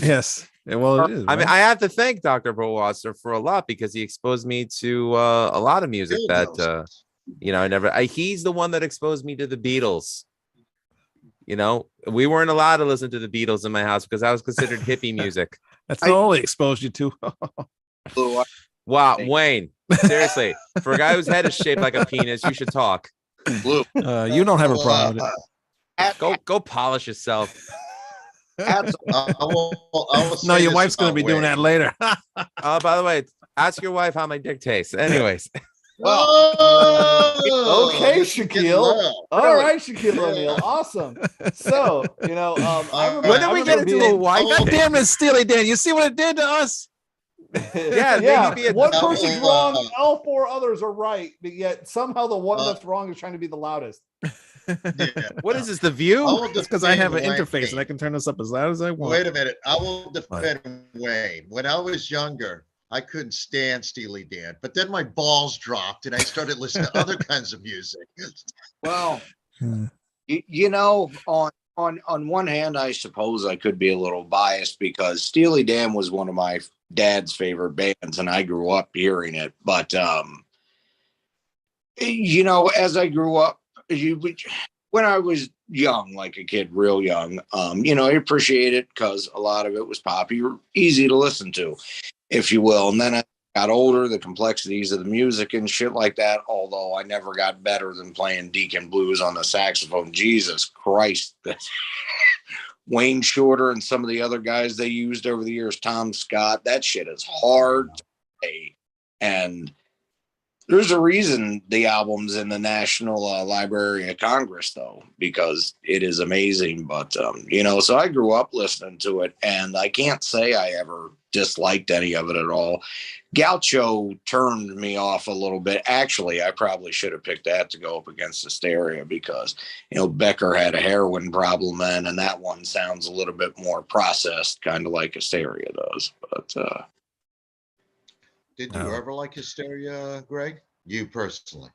Yes. Yeah, well, it is. I mean, right? I have to thank Dr. Burwasser for a lot because he exposed me to a lot of music that he's the one that exposed me to the Beatles. We weren't allowed to listen to the Beatles in my house because I was considered hippie music. That's not all they exposed you to. Blue, Wow, Wayne, seriously, for a guy whose head is shaped like a penis, you should talk. blue. You don't have a problem with it. Go polish yourself. Hats I will No, say your this wife's going to about be doing Wayne. that later. Oh, by the way, ask your wife how my dick tastes. Anyways, Oh, Okay, this is getting Shaquille. low. All right, Shaquille O'Neal. Awesome. So, I remember, when did I we get remember into a being- wife? God damn it, Steely Dan. You see what it did to us? Yeah, maybe be a- one person's Oh, wrong, all 4 others are right, but yet somehow the one that's wrong is trying to be the loudest. Yeah. What is this? The I View? will It's because I have an defend interface Wayne. and I can turn this up as loud as I want. Wait a minute. I will defend Wayne. When I was younger, I couldn't stand Steely Dan, but then my balls dropped and I started listening to other kinds of music. Well, Hmm. on one hand, I suppose I could be a little biased because Steely Dan was one of my dad's favorite bands, and I grew up hearing it. But as I grew up, when I was young, like a kid, real young, I appreciate it because a lot of it was popular, easy to listen to, if you will. And then I got older, the complexities of the music and shit like that, although I never got better than playing Deacon Blues on the saxophone. Jesus Christ. Wayne Shorter and some of the other guys they used over the years, Tom Scott, that shit is hard to play. And there's a reason the album's in the National Library of Congress, though, because it is amazing. But, so I grew up listening to it, and I can't say I ever disliked any of it at all. Gaucho turned me off a little bit. Actually, I probably should have picked that to go up against Hysteria because, Becker had a heroin problem then, and that one sounds a little bit more processed, kind of like Hysteria does. But Did you ever like Hysteria, Greg? You personally?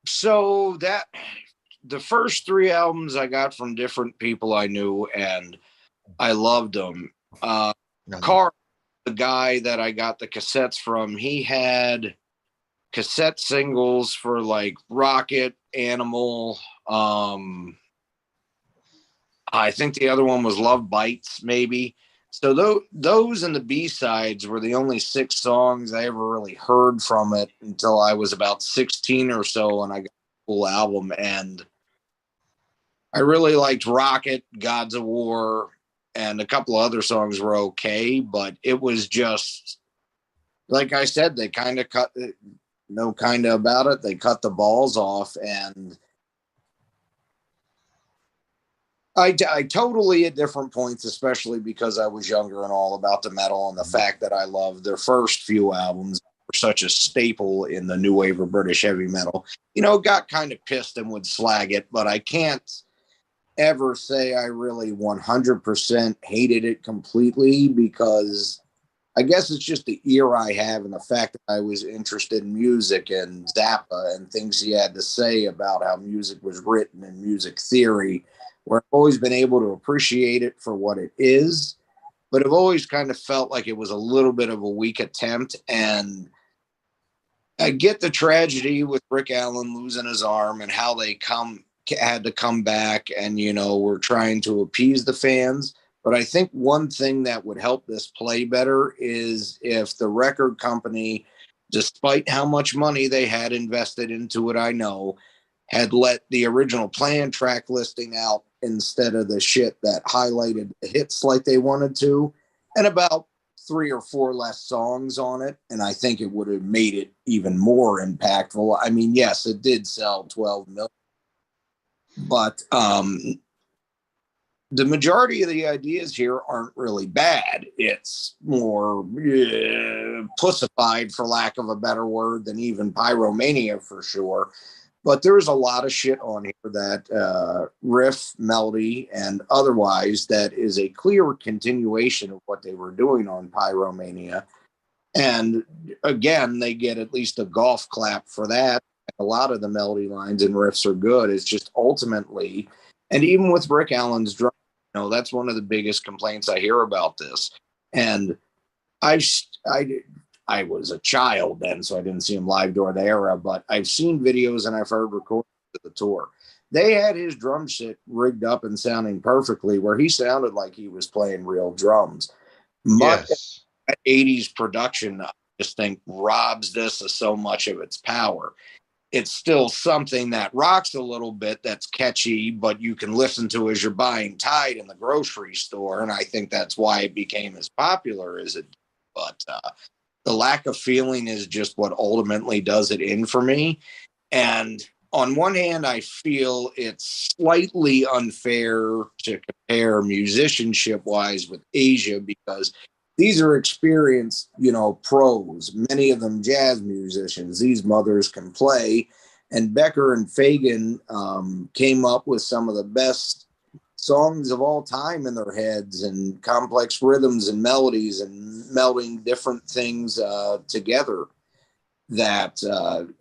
So that the first 3 albums I got from different people I knew, and I loved them. No. Carl, the guy that I got the cassettes from, he had cassette singles for like Rocket, Animal. I think the other one was Love Bites, maybe. So those and the B-sides were the only 6 songs I ever really heard from it until I was about 16 or so, and I got the full album. And I really liked Rocket, Gods of War, and a couple of other songs were okay, but it was just, like I said, they kind of cut, about it. They cut the balls off, and I totally at different points, especially because I was younger and all about the metal and the fact that I loved their first few albums were such a staple in the new wave of British heavy metal. Got kind of pissed and would slag it, but I can't ever say I really 100% hated it completely because I guess it's just the ear I have and the fact that I was interested in music and Zappa and things he had to say about how music was written and music theory, where I've always been able to appreciate it for what it is, but I've always kind of felt like it was a little bit of a weak attempt. And I get the tragedy with Rick Allen losing his arm and how they come had to come back and, we're trying to appease the fans. But I think one thing that would help this play better is if the record company, despite how much money they had invested into it, I know, had let the original plan track listing out instead of the shit that highlighted the hits like they wanted to, and about 3 or 4 less songs on it. And I think it would have made it even more impactful. I mean, yes, it did sell 12 million, but the majority of the ideas here aren't really bad. It's more pussified, for lack of a better word, than even Pyromania for sure. But there's a lot of shit on here that riff, melody, and otherwise that is a clear continuation of what they were doing on Pyromania. And again, they get at least a golf clap for that. A lot of the melody lines and riffs are good. It's just ultimately, and even with Rick Allen's drum, that's one of the biggest complaints I hear about this. And I was a child then, so I didn't see him live during the era, but I've seen videos and I've heard recordings of the tour. They had his drum set rigged up and sounding perfectly, where he sounded like he was playing real drums. Yes. 80s production, I just think, robs this of so much of its power. It's still something that rocks a little bit, that's catchy, but you can listen to as you're buying Tide in the grocery store. And I think that's why it became as popular as it did. But the lack of feeling is just what ultimately does it in for me. And on one hand, I feel it's slightly unfair to compare musicianship wise with Asia, because these are experienced, pros, many of them jazz musicians. These mothers can play. And Becker and Fagan came up with some of the best songs of all time in their heads, and complex rhythms and melodies, and melding different things together, that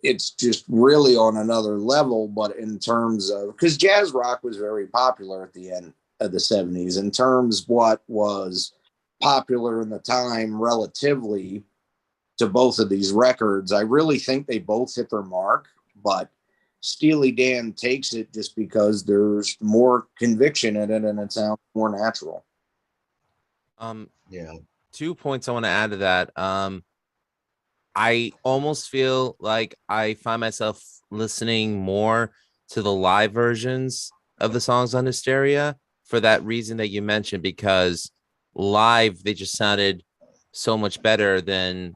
it's just really on another level. But in terms of, because jazz rock was very popular at the end of the 70s, in terms what was popular in the time relatively to both of these records, I really think they both hit their mark. But Steely Dan takes it just because there's more conviction in it and it sounds more natural. Yeah. 2 points I want to add to that. I almost feel like I find myself listening more to the live versions of the songs on Hysteria for that reason that you mentioned, because live they just sounded so much better than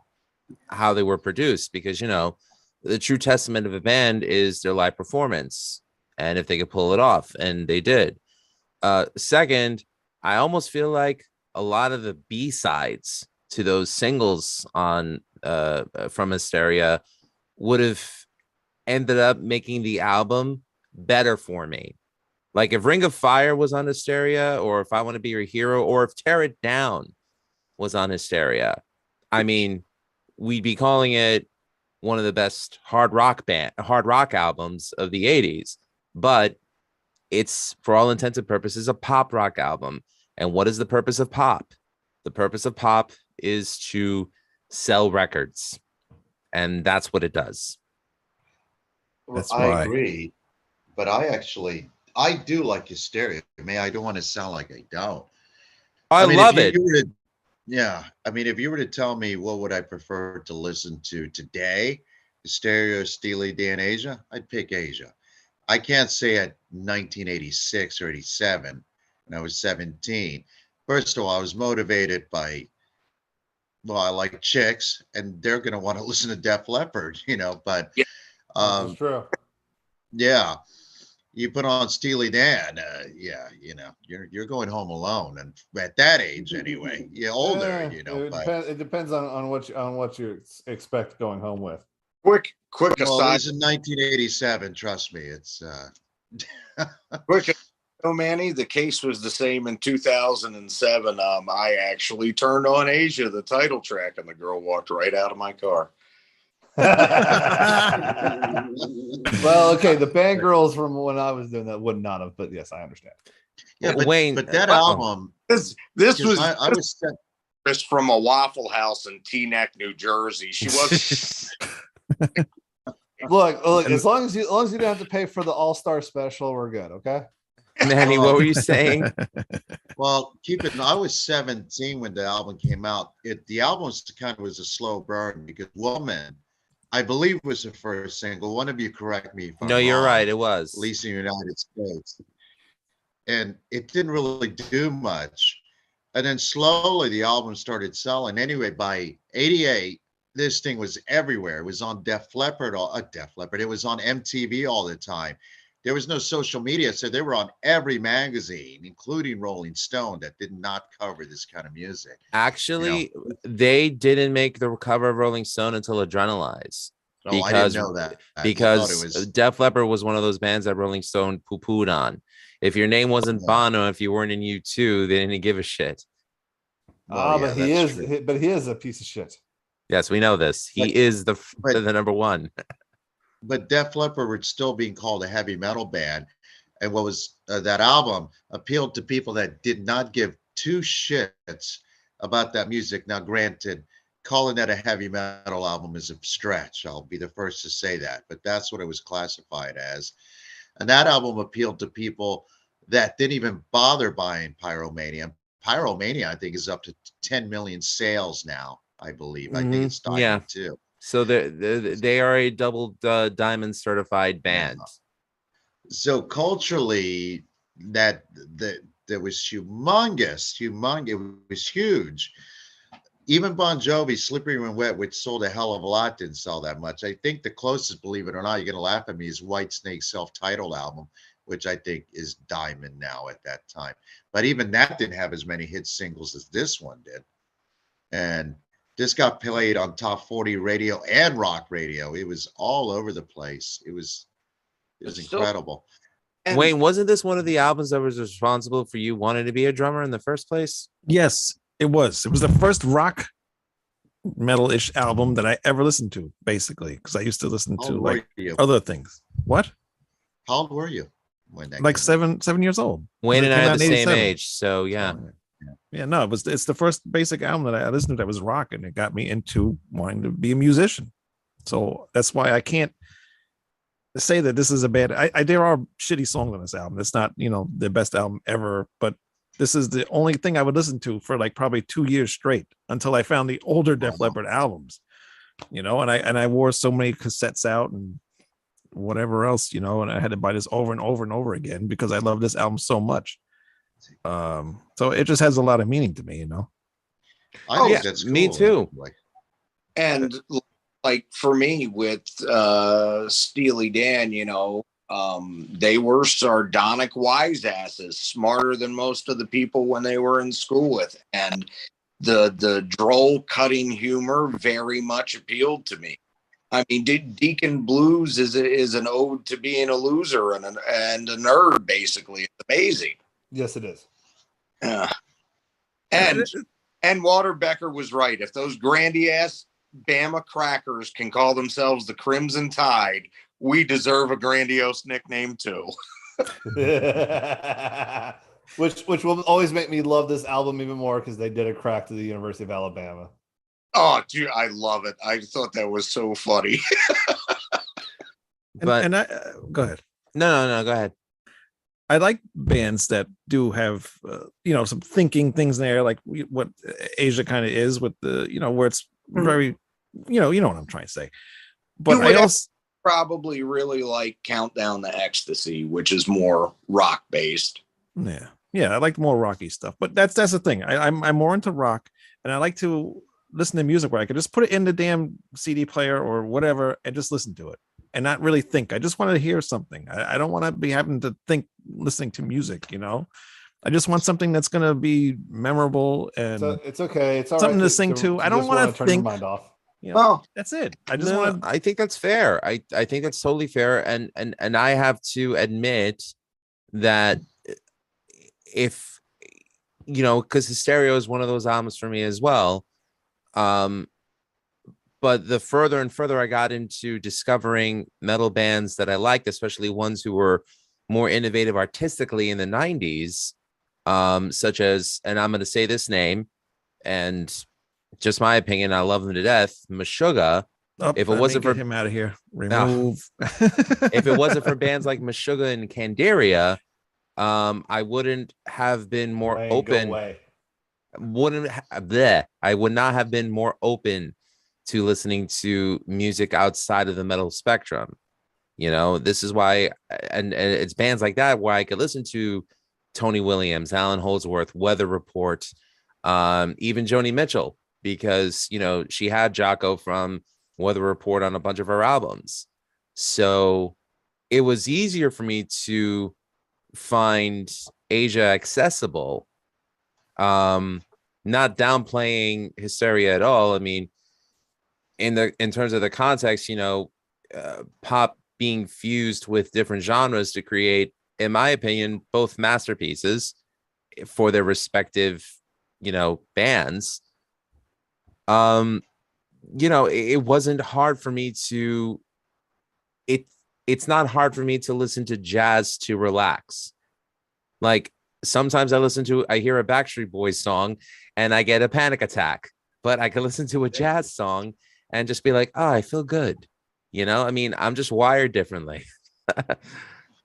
how they were produced, because the true testament of a band is their live performance, and if they could pull it off, and they did. Second, I almost feel like a lot of the B-sides to those singles on from Hysteria would have ended up making the album better for me. Like if Ring of Fire was on Hysteria, or if I Want to Be Your Hero, or if Tear It Down was on Hysteria, I mean, we'd be calling it one of the best hard rock albums of the 80s. But it's, for all intents and purposes, a pop rock album. And what is the purpose of pop? The purpose of pop is to sell records. And that's what it does. That's I right. agree. But I do like Hysteria. I don't want to sound like I don't. I mean, love if it. you were to, yeah. I mean, if you were to tell me what would I prefer to listen to today, Hysteria or Steely Dan Asia, I'd pick Asia. I can't say at 1986 or 87 when I was 17. First of all, I was motivated by, well, I like chicks, and they're going to want to listen to Def Leppard, but Yeah, This is true. yeah. You put on Steely Dan, you're going home alone, and at that age anyway, you're older, It depends on what you expect going home with. Quick Well, aside. this is 1987. Trust me, it's Quick, Manny, the case was the same in 2007. I actually turned on Asia, the title track, and the girl walked right out of my car. Well, okay, the band girls from when I was doing that would not have, but yes, I understand. yeah. But Wayne, but that wow. album, This because was I was Chris from a Waffle House in Teaneck, New Jersey. She was Look, as long as you don't have to pay for the All-Star special, we're good. Okay. Manny, what were you saying? Well, I was 17 when the album came out. The album was a slow burn because Woman, I believe, was the first single. One of you correct me if I'm No, you're wrong, right. It was. at least in the United States. And it didn't really do much. And then slowly the album started selling. Anyway, by 88, this thing was everywhere. It was on Def Leppard. It was on MTV all the time. There was no social media, so they were on every magazine, including Rolling Stone, that did not cover this kind of music. Actually, they didn't make the cover of Rolling Stone until Adrenalize. Oh, I didn't know that. Because Def Leppard was one of those bands that Rolling Stone poo-pooed on. If your name wasn't Bono, if you weren't in U2, they didn't give a shit. But he is a piece of shit. Yes, we know this. He is the number one. But Def Leppard were still being called a heavy metal band, and what was that album appealed to people that did not give two shits about that music. Now, granted, calling that a heavy metal album is a stretch. I'll be the first to say that, but that's what it was classified as. And that album appealed to people that didn't even bother buying Pyromania. Pyromania, I think, is up to 10 million sales now, I believe. I think it's diamond too. So they are a double diamond certified band. So culturally, that was humongous. It was huge. Even Bon Jovi, Slippery When Wet, which sold a hell of a lot, didn't sell that much. I think the closest, believe it or not, you're going to laugh at me, is Whitesnake's self-titled album, which I think is diamond now at that time. But even that didn't have as many hit singles as this one did. And this got played on top 40 radio and rock radio. It was all over the place. It was incredible. Wayne, wasn't this one of the albums that was responsible for you wanting to be a drummer in the first place? Yes, it was. It was the first rock metal-ish album that I ever listened to, basically, because I used to listen to other things. What? How old were you when that? Like 7 years old. Wayne and I are the same age, so yeah. Yeah, no, it's the first basic album that I listened to that was rock, and it got me into wanting to be a musician. So that's why I can't say that this is a bad. There are shitty songs on this album. It's not, the best album ever, but this is the only thing I would listen to for like probably 2 years straight until I found the older Def Leppard albums. And I wore so many cassettes out and whatever else, and I had to buy this over and over and over again because I love this album so much. So it just has a lot of meaning to me, I think that's cool. Me too. And like for me with Steely Dan, they were sardonic wise asses, smarter than most of the people when they were in school with, and the droll cutting humor very much appealed to me. I mean, Deacon Blues is an ode to being a loser and a nerd, basically. It's amazing. Yes, it is. And Waterbecker was right. If those grandy ass Bama crackers can call themselves the Crimson Tide, we deserve a grandiose nickname too. which will always make me love this album even more because they did a crack to the University of Alabama. Oh, dude, I love it. I thought that was so funny. But and I go ahead. No, go ahead. I like bands that do have, some thinking things in there, like what Asia kind of is with the, where it's very, you know what I'm trying to say. But I also probably really like Countdown to Ecstasy, which is more rock based. Yeah, I like more rocky stuff. But that's the thing. I'm more into rock, and I like to listen to music where I could just put it in the damn CD player or whatever and just listen to it and not really think. I just want to hear something. I don't want to be having to think listening to music, I just want something that's going to be memorable and it's okay. It's all something right to sing to. I don't want to turn think. your mind off. That's it. I just want to. I think that's fair. I think that's totally fair. And I have to admit that if, because Hysteria is one of those albums for me as well. But the further and further I got into discovering metal bands that I liked, especially ones who were more innovative artistically in the 90s, such as, and I'm going to say this name, and just my opinion, I love them to death, Meshuggah. If it wasn't get for him out of here, remove. if it wasn't for bands like Meshuggah and Candaria, I wouldn't have been more Wayne, open. Go away. I would not have been more open to listening to music outside of the metal spectrum. You know, this is why, and it's bands like that where I could listen to Tony Williams, Alan Holdsworth, Weather Report, even Joni Mitchell, because, you know, she had Jocko from Weather Report on a bunch of her albums. So it was easier for me to find Asia accessible. Not downplaying Hysteria at all. I mean, in terms of the context, you know, pop being fused with different genres to create, in my opinion, both masterpieces for their respective, you know, bands. You know, it wasn't hard for me to it's not hard for me to listen to jazz to relax. Like sometimes I hear a Backstreet Boys song and I get a panic attack, but I can listen to a jazz song and just be like, oh, I feel good. You know, I mean, I'm just wired differently.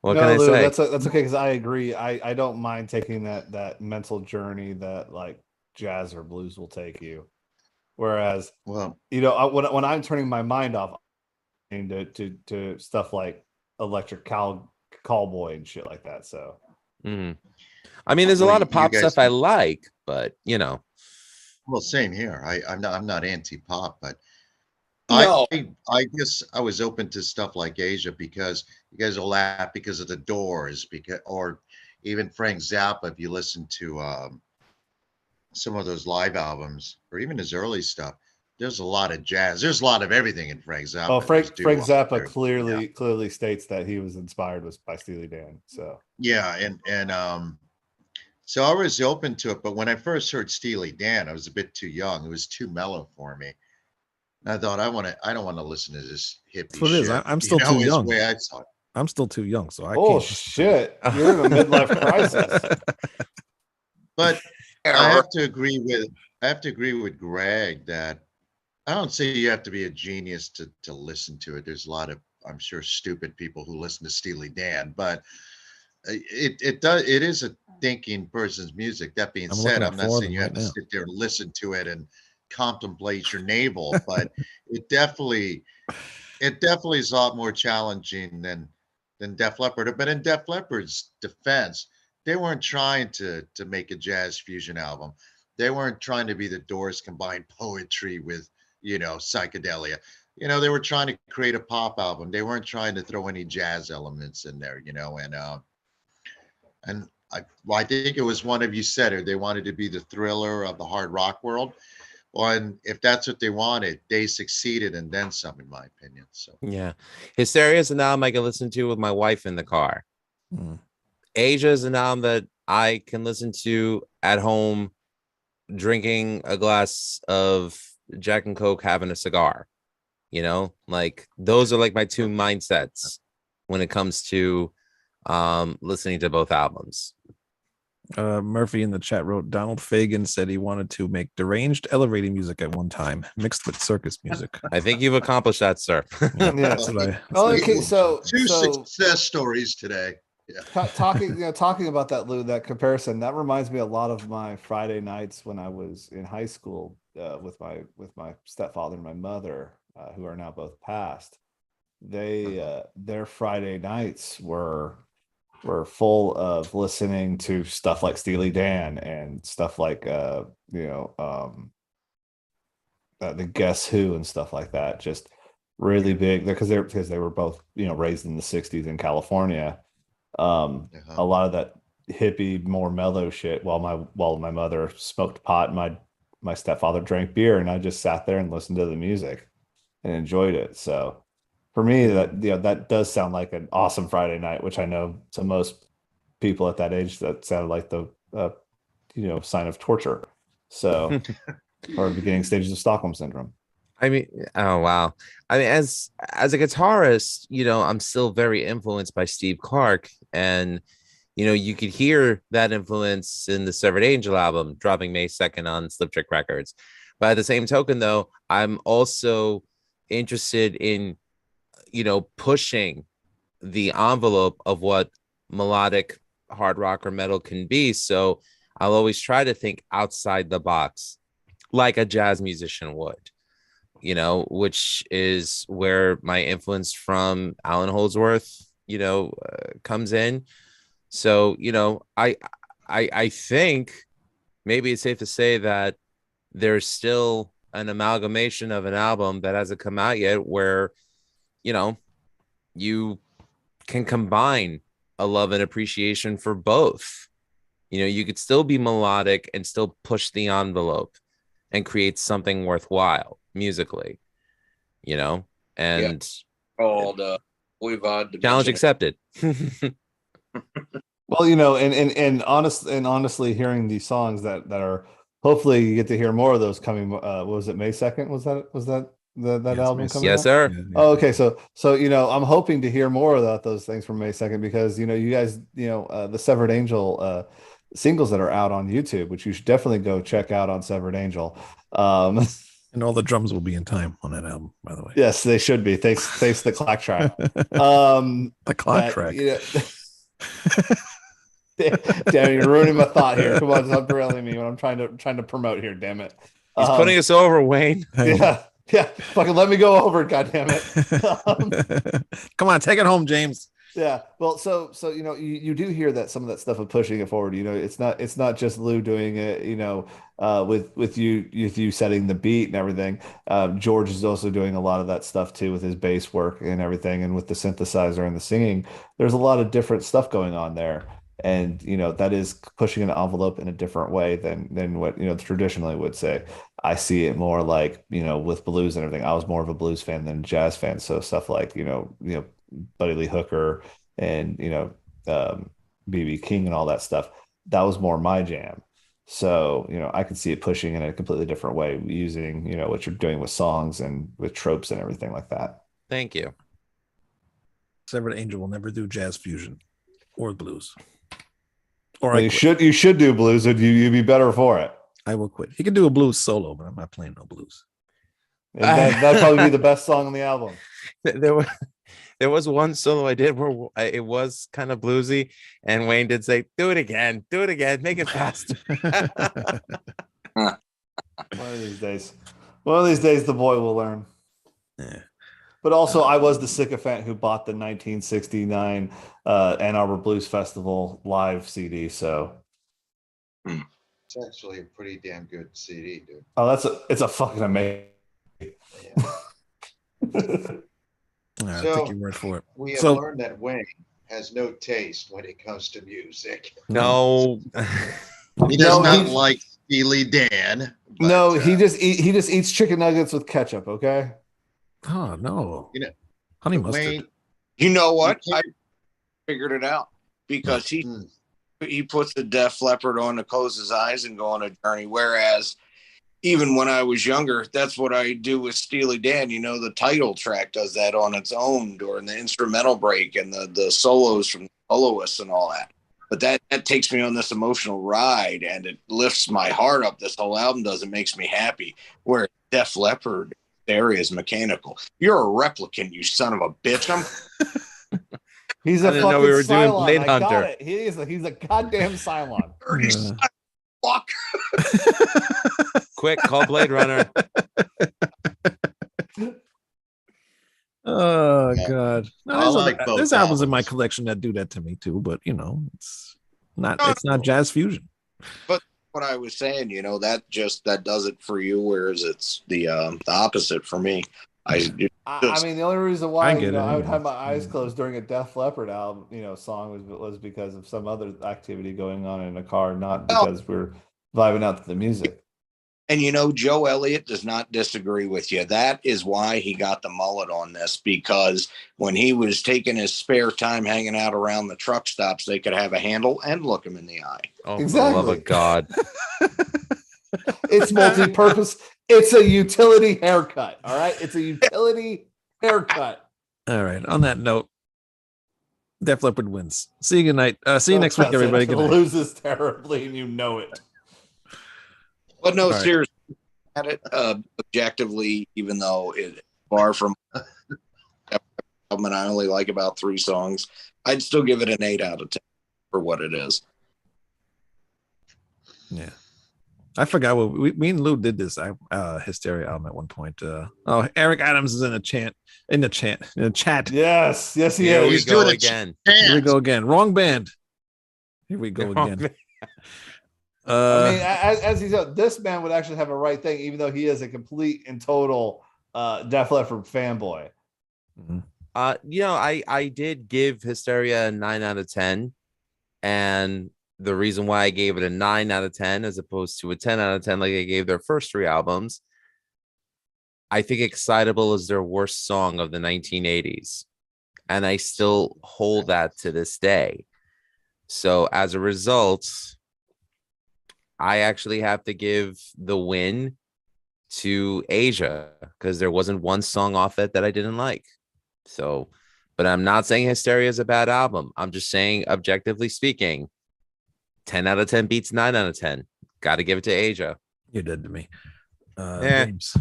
What can I Lou, say? that's okay, because I agree. I don't mind taking that mental journey that like jazz or blues will take you. Whereas, Well, you know, when I'm turning my mind off to stuff like electric cowboy and shit like that. So, I mean, there's a lot of pop stuff I like, but you know. Well, same here. I'm not anti-pop, but No. I guess I was open to stuff like Asia because you guys will laugh because of the Doors, or even Frank Zappa. If you listen to some of those live albums, or even his early stuff, there's a lot of jazz. There's a lot of everything in Frank Zappa. Oh, Frank Zappa clearly states that he was inspired by Steely Dan. So yeah, and so I was open to it, but when I first heard Steely Dan, I was a bit too young. It was too mellow for me. And I thought I don't want to listen to this hippie That's what shit. it is. I'm still too young. Way I saw it. I'm still too young, so I oh can't. shit, you're in a midlife crisis. But I have to agree with Greg that I don't say you have to be a genius to listen to it. There's a lot of, I'm sure, stupid people who listen to Steely Dan, but it is a thinking person's music. That being said, I'm not saying you have to sit there and listen to it and contemplate your navel, but it definitely is a lot more challenging than Def Leppard. But in Def Leppard's defense, they weren't trying to make a jazz fusion album. They weren't trying to be the Doors combined poetry with, you know, psychedelia. You know, they were trying to create a pop album. They weren't trying to throw any jazz elements in there, you know, and I think it was one of you said it. They wanted to be the Thriller of the hard rock world. Well, and if that's what they wanted, they succeeded and then some, in my opinion. So yeah, Hysteria is an album I can listen to with my wife in the car. Asia is an album that I can listen to at home, drinking a glass of Jack and Coke, having a cigar. You know, like those are like my two mindsets when it comes to listening to both albums. Murphy in the chat wrote, Donald Fagen said he wanted to make deranged elevating music at one time, mixed with circus music. I think you've accomplished that, sir. Okay, so two success stories today. Yeah. Talking about that, Lou, that comparison, that reminds me a lot of my Friday nights when I was in high school with my stepfather and my mother, who are now both passed. Their Friday nights were full of listening to stuff like Steely Dan and stuff like the Guess Who and stuff like that. Just really big because they were both, you know, raised in the 60s in California. A lot of that hippie, more mellow shit while my mother smoked pot and my stepfather drank beer, and I just sat there and listened to the music and enjoyed it. So for me, that does sound like an awesome Friday night, which I know to most people at that age that sounded like the sign of torture. So or beginning stages of Stockholm syndrome. I mean, oh wow. I mean, as a guitarist, you know, I'm still very influenced by Steve Clark, and you know, you could hear that influence in the Severed Angel album, dropping May 2nd on Slip Trick Records. But at the same token, though, I'm also interested in, pushing the envelope of what melodic hard rock or metal can be. So I'll always try to think outside the box like a jazz musician would, which is where my influence from Alan Holdsworth, comes in. So, I think maybe it's safe to say that there's still an amalgamation of an album that hasn't come out yet where, you can combine a love and appreciation for both. You could still be melodic and still push the envelope and create something worthwhile musically, and called challenge accepted. Well, and honestly, hearing these songs that are hopefully you get to hear more of those coming. What was it, May 2nd? Was that that Yes, album May coming? Yes, out? sir. Yeah. Oh, okay. So I'm hoping to hear more about those things from May 2nd because you guys the Severed Angel singles that are out on YouTube, which you should definitely go check out on Severed Angel. And all the drums will be in time on that album, by the way. Yes, they should be. Thanks to the clack track. The clock track. Damn, you're ruining my thought here. Come on, stop derailing me when I'm trying to promote here. Damn it. He's putting us over, Wayne. Yeah. Fucking let me go over it. God damn it. Come on, take it home, James. Yeah. Well, so you do hear that some of that stuff of pushing it forward. It's not just Lou doing it. With you setting the beat and everything. George is also doing a lot of that stuff too with his bass work and everything, and with the synthesizer and the singing. There's a lot of different stuff going on there, and that is pushing an envelope in a different way than what traditionally would say. I see it more like with blues and everything. I was more of a blues fan than a jazz fan, so stuff like Buddy Lee Hooker and B.B. King and all that stuff, that was more my jam. So I could see it pushing in a completely different way using what you're doing with songs and with tropes and everything like that. Thank you. Severed Angel will never do jazz fusion or blues. Or Well, you should do blues, and you'd be better for it. I will quit. He can do a blues solo, but I'm not playing no blues. And that'd probably be the best song on the album. There was one solo I did where it was kind of bluesy, and Wayne did say, do it again, make it faster. One of these days the boy will learn. Yeah. But also, I was the sycophant who bought the 1969 Ann Arbor Blues Festival live CD. So It's actually a pretty damn good CD, dude. oh, it's a fucking amazing. All right, So, I'll take your word for it. We have So- learned that Wayne has no taste when it comes to music. No. He does No, not he- like Steely Dan. but, No, he just eats chicken nuggets with ketchup. Okay. Oh no. You know, Honey mustard. Wayne. You know what? You I can't- figured it out because Mm. he puts the Def Leppard on to close his eyes and go on a journey. Whereas even when I was younger, that's what I do with Steely Dan. The title track does that on its own during the instrumental break and the solos from the soloists and all that. But that takes me on this emotional ride and it lifts my heart up. This whole album does. It makes me happy. Where Def Leppard, there is mechanical. You're a replicant, you son of a bitch. He's a I didn't fucking know we were doing Cylon. Blade I got Hunter. it. He's a goddamn Cylon. Fuck. Quick, call Blade Runner. Oh Yeah. God. No, I like both there's albums in my albums. collection that do that to me too, but it's not jazz fusion. What I was saying, that does it for you, whereas it's the opposite for me. I mean, the only reason why I get it, I would yeah. have my eyes closed during a Def Leppard album, song was because of some other activity going on in a car, not because we're vibing out to the music. And Joe Elliott does not disagree with you. That is why he got the mullet on this, because when he was taking his spare time hanging out around the truck stops, they could have a handle and look him in the eye. Oh, for the Exactly. love of God. It's multi-purpose. It's a utility haircut. All right, it's a utility haircut. All right. On that note, Def Leppard wins. See you good night. See you next week, That's it. everybody. Good night. Loses terribly, and you know it. But no, All right. seriously, at it objectively, even though far from album, and I only like about 3 songs. I'd still give it an 8 out of 10 for what it is. Yeah. I forgot what me and Lou did this Hysteria album at one point. Eric Adams is in the chat. Yes, he Here we is. go again. Here we go again. Wrong band. Here we go again. I mean, as he said, this man would actually have a right thing, even though he is a complete and total Def Leppard fanboy. Mhm. I did give Hysteria a 9 out of 10, and the reason why I gave it a 9 out of 10 as opposed to a 10 out of 10 like I gave their first 3 albums, I think Excitable is their worst song of the 1980s, and I still hold that to this day. So as a result, I actually have to give the win to Asia because there wasn't one song off it that I didn't like. So, but I'm not saying Hysteria is a bad album. I'm just saying, objectively speaking, 10 out of 10 beats 9 out of 10. Got to give it to Asia. You're dead to me. James.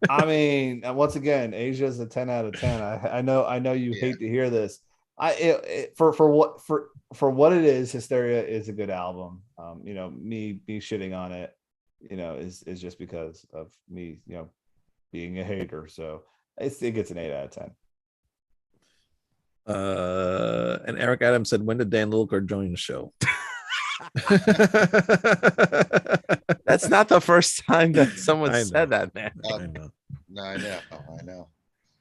I mean, once again, Asia is a 10 out of 10. I know you hate to hear this. For what it is, Hysteria is a good album. Me shitting on it, is just because of me, being a hater. So it gets an 8 out of 10. And Eric Adams said, when did Dan Lilker join the show? That's not the first time that someone I know. said that, man. I know. No, I know.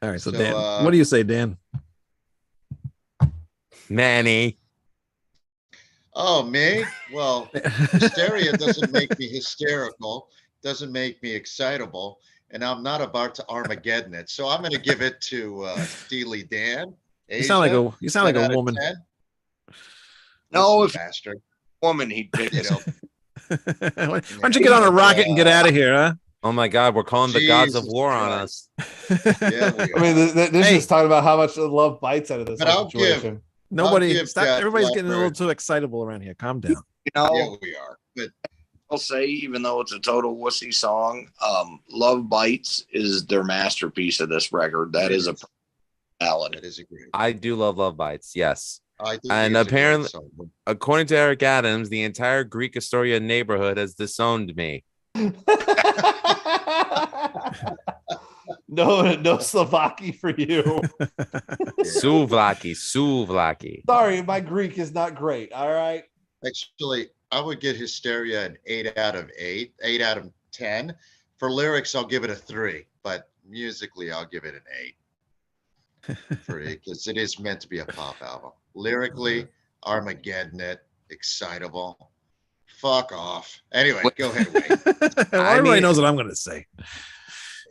All right, so So, Dan, what do you say, Dan? Manny. Oh, me? Well, Hysteria doesn't make me hysterical, doesn't make me excitable, and I'm not about to Armageddon it. So I'm going to give it to Steely Dan. You sound like a 10 out of woman. 10. No, Listen, if bastard. woman, he'd pick it up. Why don't you get on a rocket and get out of here, huh? Oh my God, we're calling the gods of Jesus war on us. Yeah, we I mean, this Hey. is talking about how much love bites out of this But whole I'll give- situation. Nobody, give stop. Def Everybody's getting a little Leppard- too excitable around here. Calm down. yeah, we are. But I'll say, even though it's a total wussy song, Love Bites is their masterpiece of this record. That is a ballad. that is a great. I do love Bites, yes. I think And it's a great apparently- song. According to Eric Adams, the entire Greek Astoria neighborhood has disowned me. No Slovaki for you. Souvlaki. Sorry, my Greek is not great. All right. Actually, I would get Hysteria an 8 out of 8 out of 10. For lyrics, I'll give it a 3, but musically, I'll give it an 8. Because it is meant to be a pop album. Lyrically, Armageddon it, excitable. Fuck off. Anyway, go ahead, Wayne. Everybody knows what I'm going to say.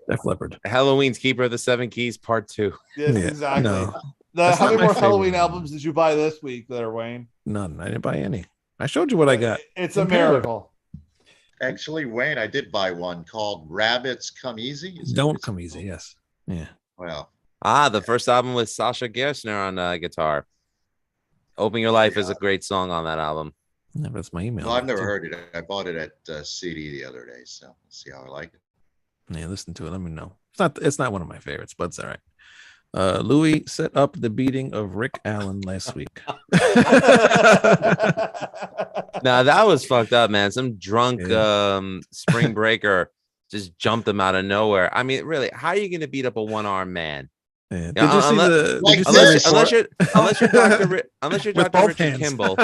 Def Leppard. Halloween's Keeper of the Seven Keys, Part 2. Yes, Yeah, exactly. no. How That's many not my more favorite Halloween album. albums did you buy this week there, Wayne? None. I didn't buy any. I showed you what I got. It's a Compare. miracle. Actually, Wayne, I did buy one called Rabbits Come Easy. Don't come easy. Yes. Yeah. Well, The first album with Sasha Gerstner on guitar. Open Your Life is a great song on that album. Yeah, that's my email. well, I've never heard it. I bought it at CD the other day, so we'll see how I like it. Yeah, listen to it. Let me know. It's not one of my favorites, but it's all right. Louis set up the beating of Rick Allen last week. Now that was fucked up, man. Some drunk Yeah. spring breaker just jumped him out of nowhere. I mean, really, how are you going to beat up a one-armed man? Yeah. Did Yeah, you see unless- the? like Did you see the Unless report? you're With Dr. both Richard hands. Kimball,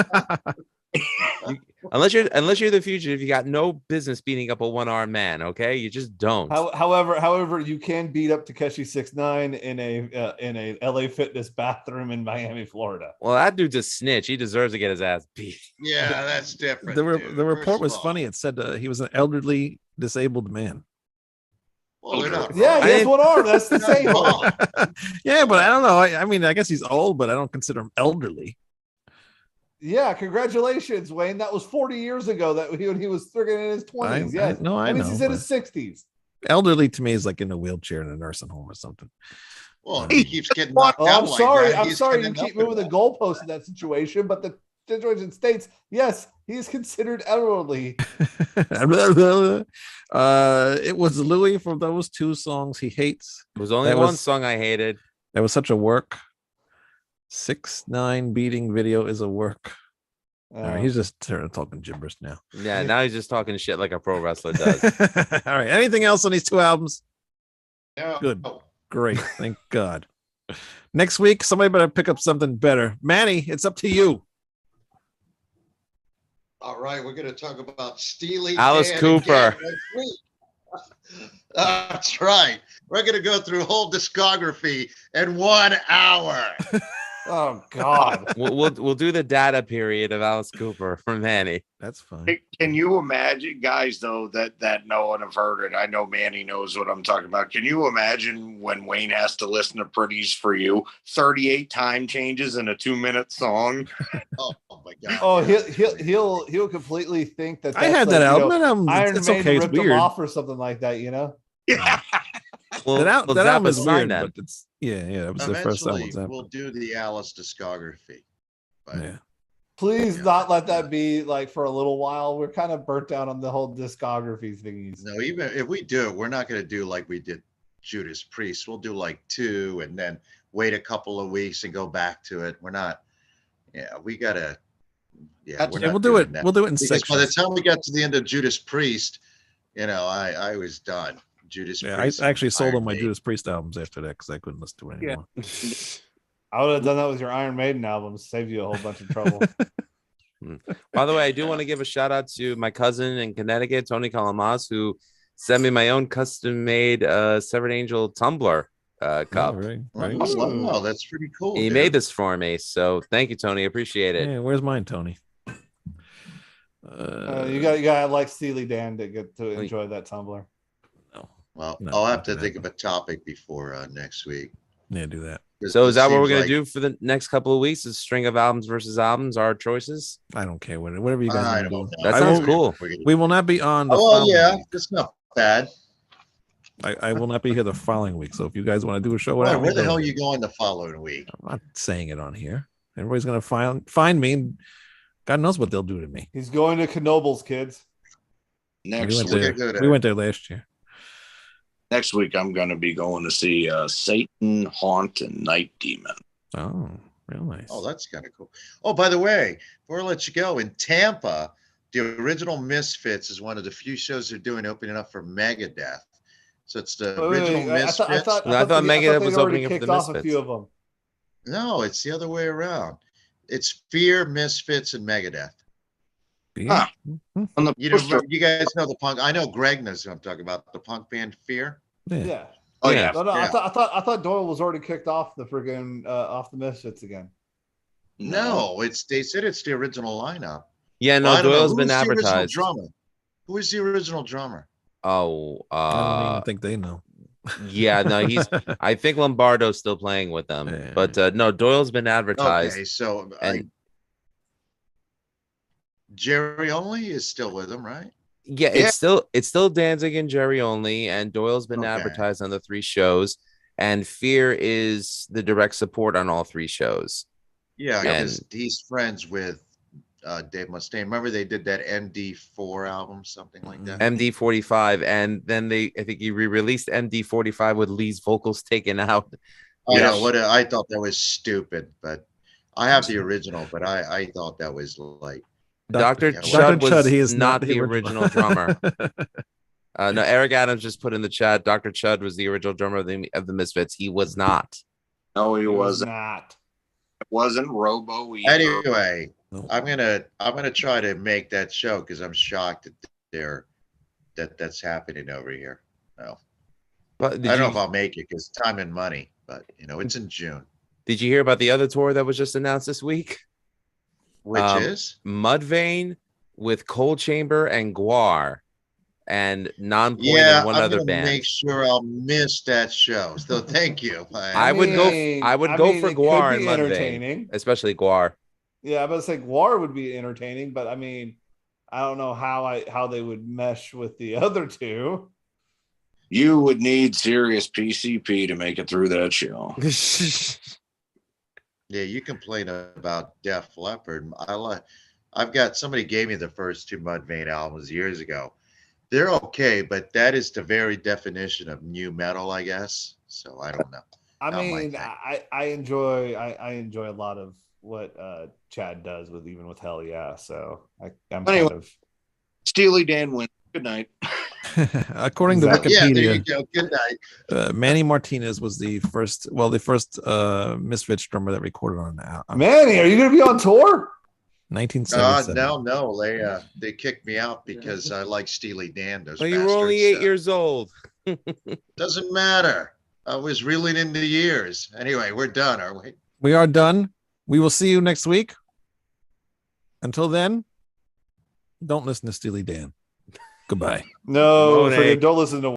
unless you're the fugitive, you got no business beating up a one-armed man. Okay, you just don't. However, you can beat up Takeshi 6ix9ine in a LA Fitness bathroom in Miami, Florida. Well, that dude's a snitch. He deserves to get his ass beat. Yeah, that's different. The dude. report First was of all, funny. It said he was an elderly disabled man. Well, they're not Yeah, wrong. he has one arm. That's the They're not same. wrong. Yeah, but I don't know. I mean, I guess he's old, but I don't consider him elderly. Yeah, congratulations, Wayne. That was 40 years ago that he was friggin' in his 20s. Yes. I That means know. he's in but his 60s. elderly to me is like in a wheelchair in a nursing home or something. Well, he keeps getting knocked Oh, out I'm like sorry. that. I'm He's sorry you getting keep up and moving the up. goalpost in that situation, but the situation states, yes, He is considered elderly. It was Louis for those 2 songs he hates. It was only That one was- song I hated. That was such a work. 6ix9ine beating video is a work. All right, he's just talking gibberish now. Yeah, now he's just talking shit like a pro wrestler does. All right. Anything else on these 2 albums? No. Good. Great. Thank God. Next week, somebody better pick up something better. Manny, it's up to you. All right, we're going to talk about Steely Alice Dan Cooper. again next week. That's right. We're going to go through whole discography in 1 hour. Oh God. We'll do the data period of Alice Cooper from Manny. That's fine. Can you imagine, guys, though, that know and have heard it? I know Manny knows what I'm talking about. Can you imagine when Wayne has to listen to Pretties for You 38 time changes in a 2-minute song? Oh my God. Oh, yeah. he'll completely think that. I that's had like, that you album. know, That album, Iron it's Maiden okay. It's ripped them weird. off or something like that. You know. Yeah. Well, that we'll album zap is a sign weird, then. but it's that was the first Eventually, album. we'll do the Alice discography. But Yeah. Please Yeah. not let that be like for a little while. We're kind of burnt out on the whole discography thingies. no, even if we do it, we're not going to do like we did Judas Priest. We'll do like 2 and then wait a couple of weeks and go back to it. We're not. Yeah, we got to. Yeah, we're Yeah, not we'll do doing it. that. We'll do it in Because sections. by the time we got to the end of Judas Priest, I was done. Judas Yeah, Priest. I actually sold Iron all my Maiden. Judas Priest albums after that because I couldn't listen to it Yeah. anymore. I would have done that with your Iron Maiden album. Saved you a whole bunch of trouble. By the way, I do want to give a shout out to my cousin in Connecticut, Tony Calamas, who sent me my own custom made Severed Angel tumbler cup. Oh, right, right. Wow, that's pretty cool. He dude. made this for me, so thank you, Tony. Appreciate it. Yeah, where's mine, Tony? You got like Steely Dan to get to enjoy that tumbler. Well, No, I'll have not to that, think of but- a topic before next week. Yeah, do that. So is that what we're Seems gonna like- do for the next couple of weeks? Is string of albums versus albums, our choices? I don't care whatever you guys I want to don't do. know. That I sounds will- cool. We're gonna- We will not be on the. Oh, well, following yeah, week. it's not bad. I will not be here the following week. So if you guys want to do a show, Well, whatever. where the do hell it. are you going the following week? I'm not saying it on here. Everybody's gonna find me. And God knows what they'll do to me. He's going to Knoebels, kids. Next We went week, there. go there. We went there last year. next week, I'm going to be going to see Satan, Haunt, and Night Demon. Oh, real nice. Oh, that's kind of cool. Oh, by the way, before I let you go, in Tampa, the original Misfits is one of the few shows they're doing opening up for Megadeth. So it's the Wait, original wait, Misfits. I thought Megadeth was opening up for kicked the off a Misfits. few of them. No, it's the other way around. It's Fear, Misfits, and Megadeth. Yeah. On the You poster- know, you guys know the punk. I know Greg knows who I'm talking about. The punk band Fear. Yeah. Yeah. Oh Yeah. yeah. No, Yeah. I thought Doyle was already kicked off the friggin' off the Misfits again. No, they said it's the original lineup. Yeah, no, Well, I don't know. Doyle's Who been was the original advertised. drummer? Who is the original drummer? Oh, I don't even think they know. yeah, no, he's. I think Lombardo's still playing with them, Yeah. but no, Doyle's been advertised. Okay, so and- Jerry Only is still with them, right? Yeah, Yeah. it's still Danzig and Jerry only, and Doyle's been Okay. advertised on the 3 shows, and Fear is the direct support on all 3 shows. Yeah, And- because he's friends with Dave Mustaine. Remember they did that MD4 album, something like that. MD45, and then I think he re-released MD45 with Lee's vocals taken out. I know Yes. what I thought that was stupid, but I have the original, but I thought that was like Dr. Dr. Chud was he is not the original drummer. No, Eric Adams just put in the chat. Dr. Chud was the original drummer of the Misfits. He was not. No, he It was wasn't. not. It wasn't Robo either. anyway. No. I'm gonna try to make that show because I'm shocked that's happening over here. No, But I don't know if I'll make it because time and money, but it's in June, did you hear about the other tour that was just announced this week? which is Mudvayne with Cold Chamber and Guar, and Nonpoint yeah. and one I'm other gonna band. make sure I'll miss that show. So thank you. I would go for it could Guar and be Mudvayne, entertaining. especially Guar. Yeah, I was say Guar would be entertaining, but I mean, I don't know how they would mesh with the other two. You would need serious PCP to make it through that show. Yeah, you complain about Def Leppard. I I've got somebody gave me the first two Mudvayne albums years ago. They're okay, but that is the very definition of new metal, I guess. So I don't know. I Not my mean, thing. I enjoy a lot of what Chad does even with Hell Yeah. So I'm Anyway. kind of Steely Dan wins. Good night. According to Exactly. Yeah, there you Wikipedia, go. Good night. Manny Martinez was the first Misfits drummer that recorded on an album. Manny, are you going to be on tour? 1977. No. They kicked me out because I like Steely Dan. Those But you were only 8 bastards. years old. Doesn't matter. I was reeling in the years. Anyway, we're done, are we? We are done. We will see you next week. Until then, don't listen to Steely Dan. Goodbye. No, Monet. don't listen to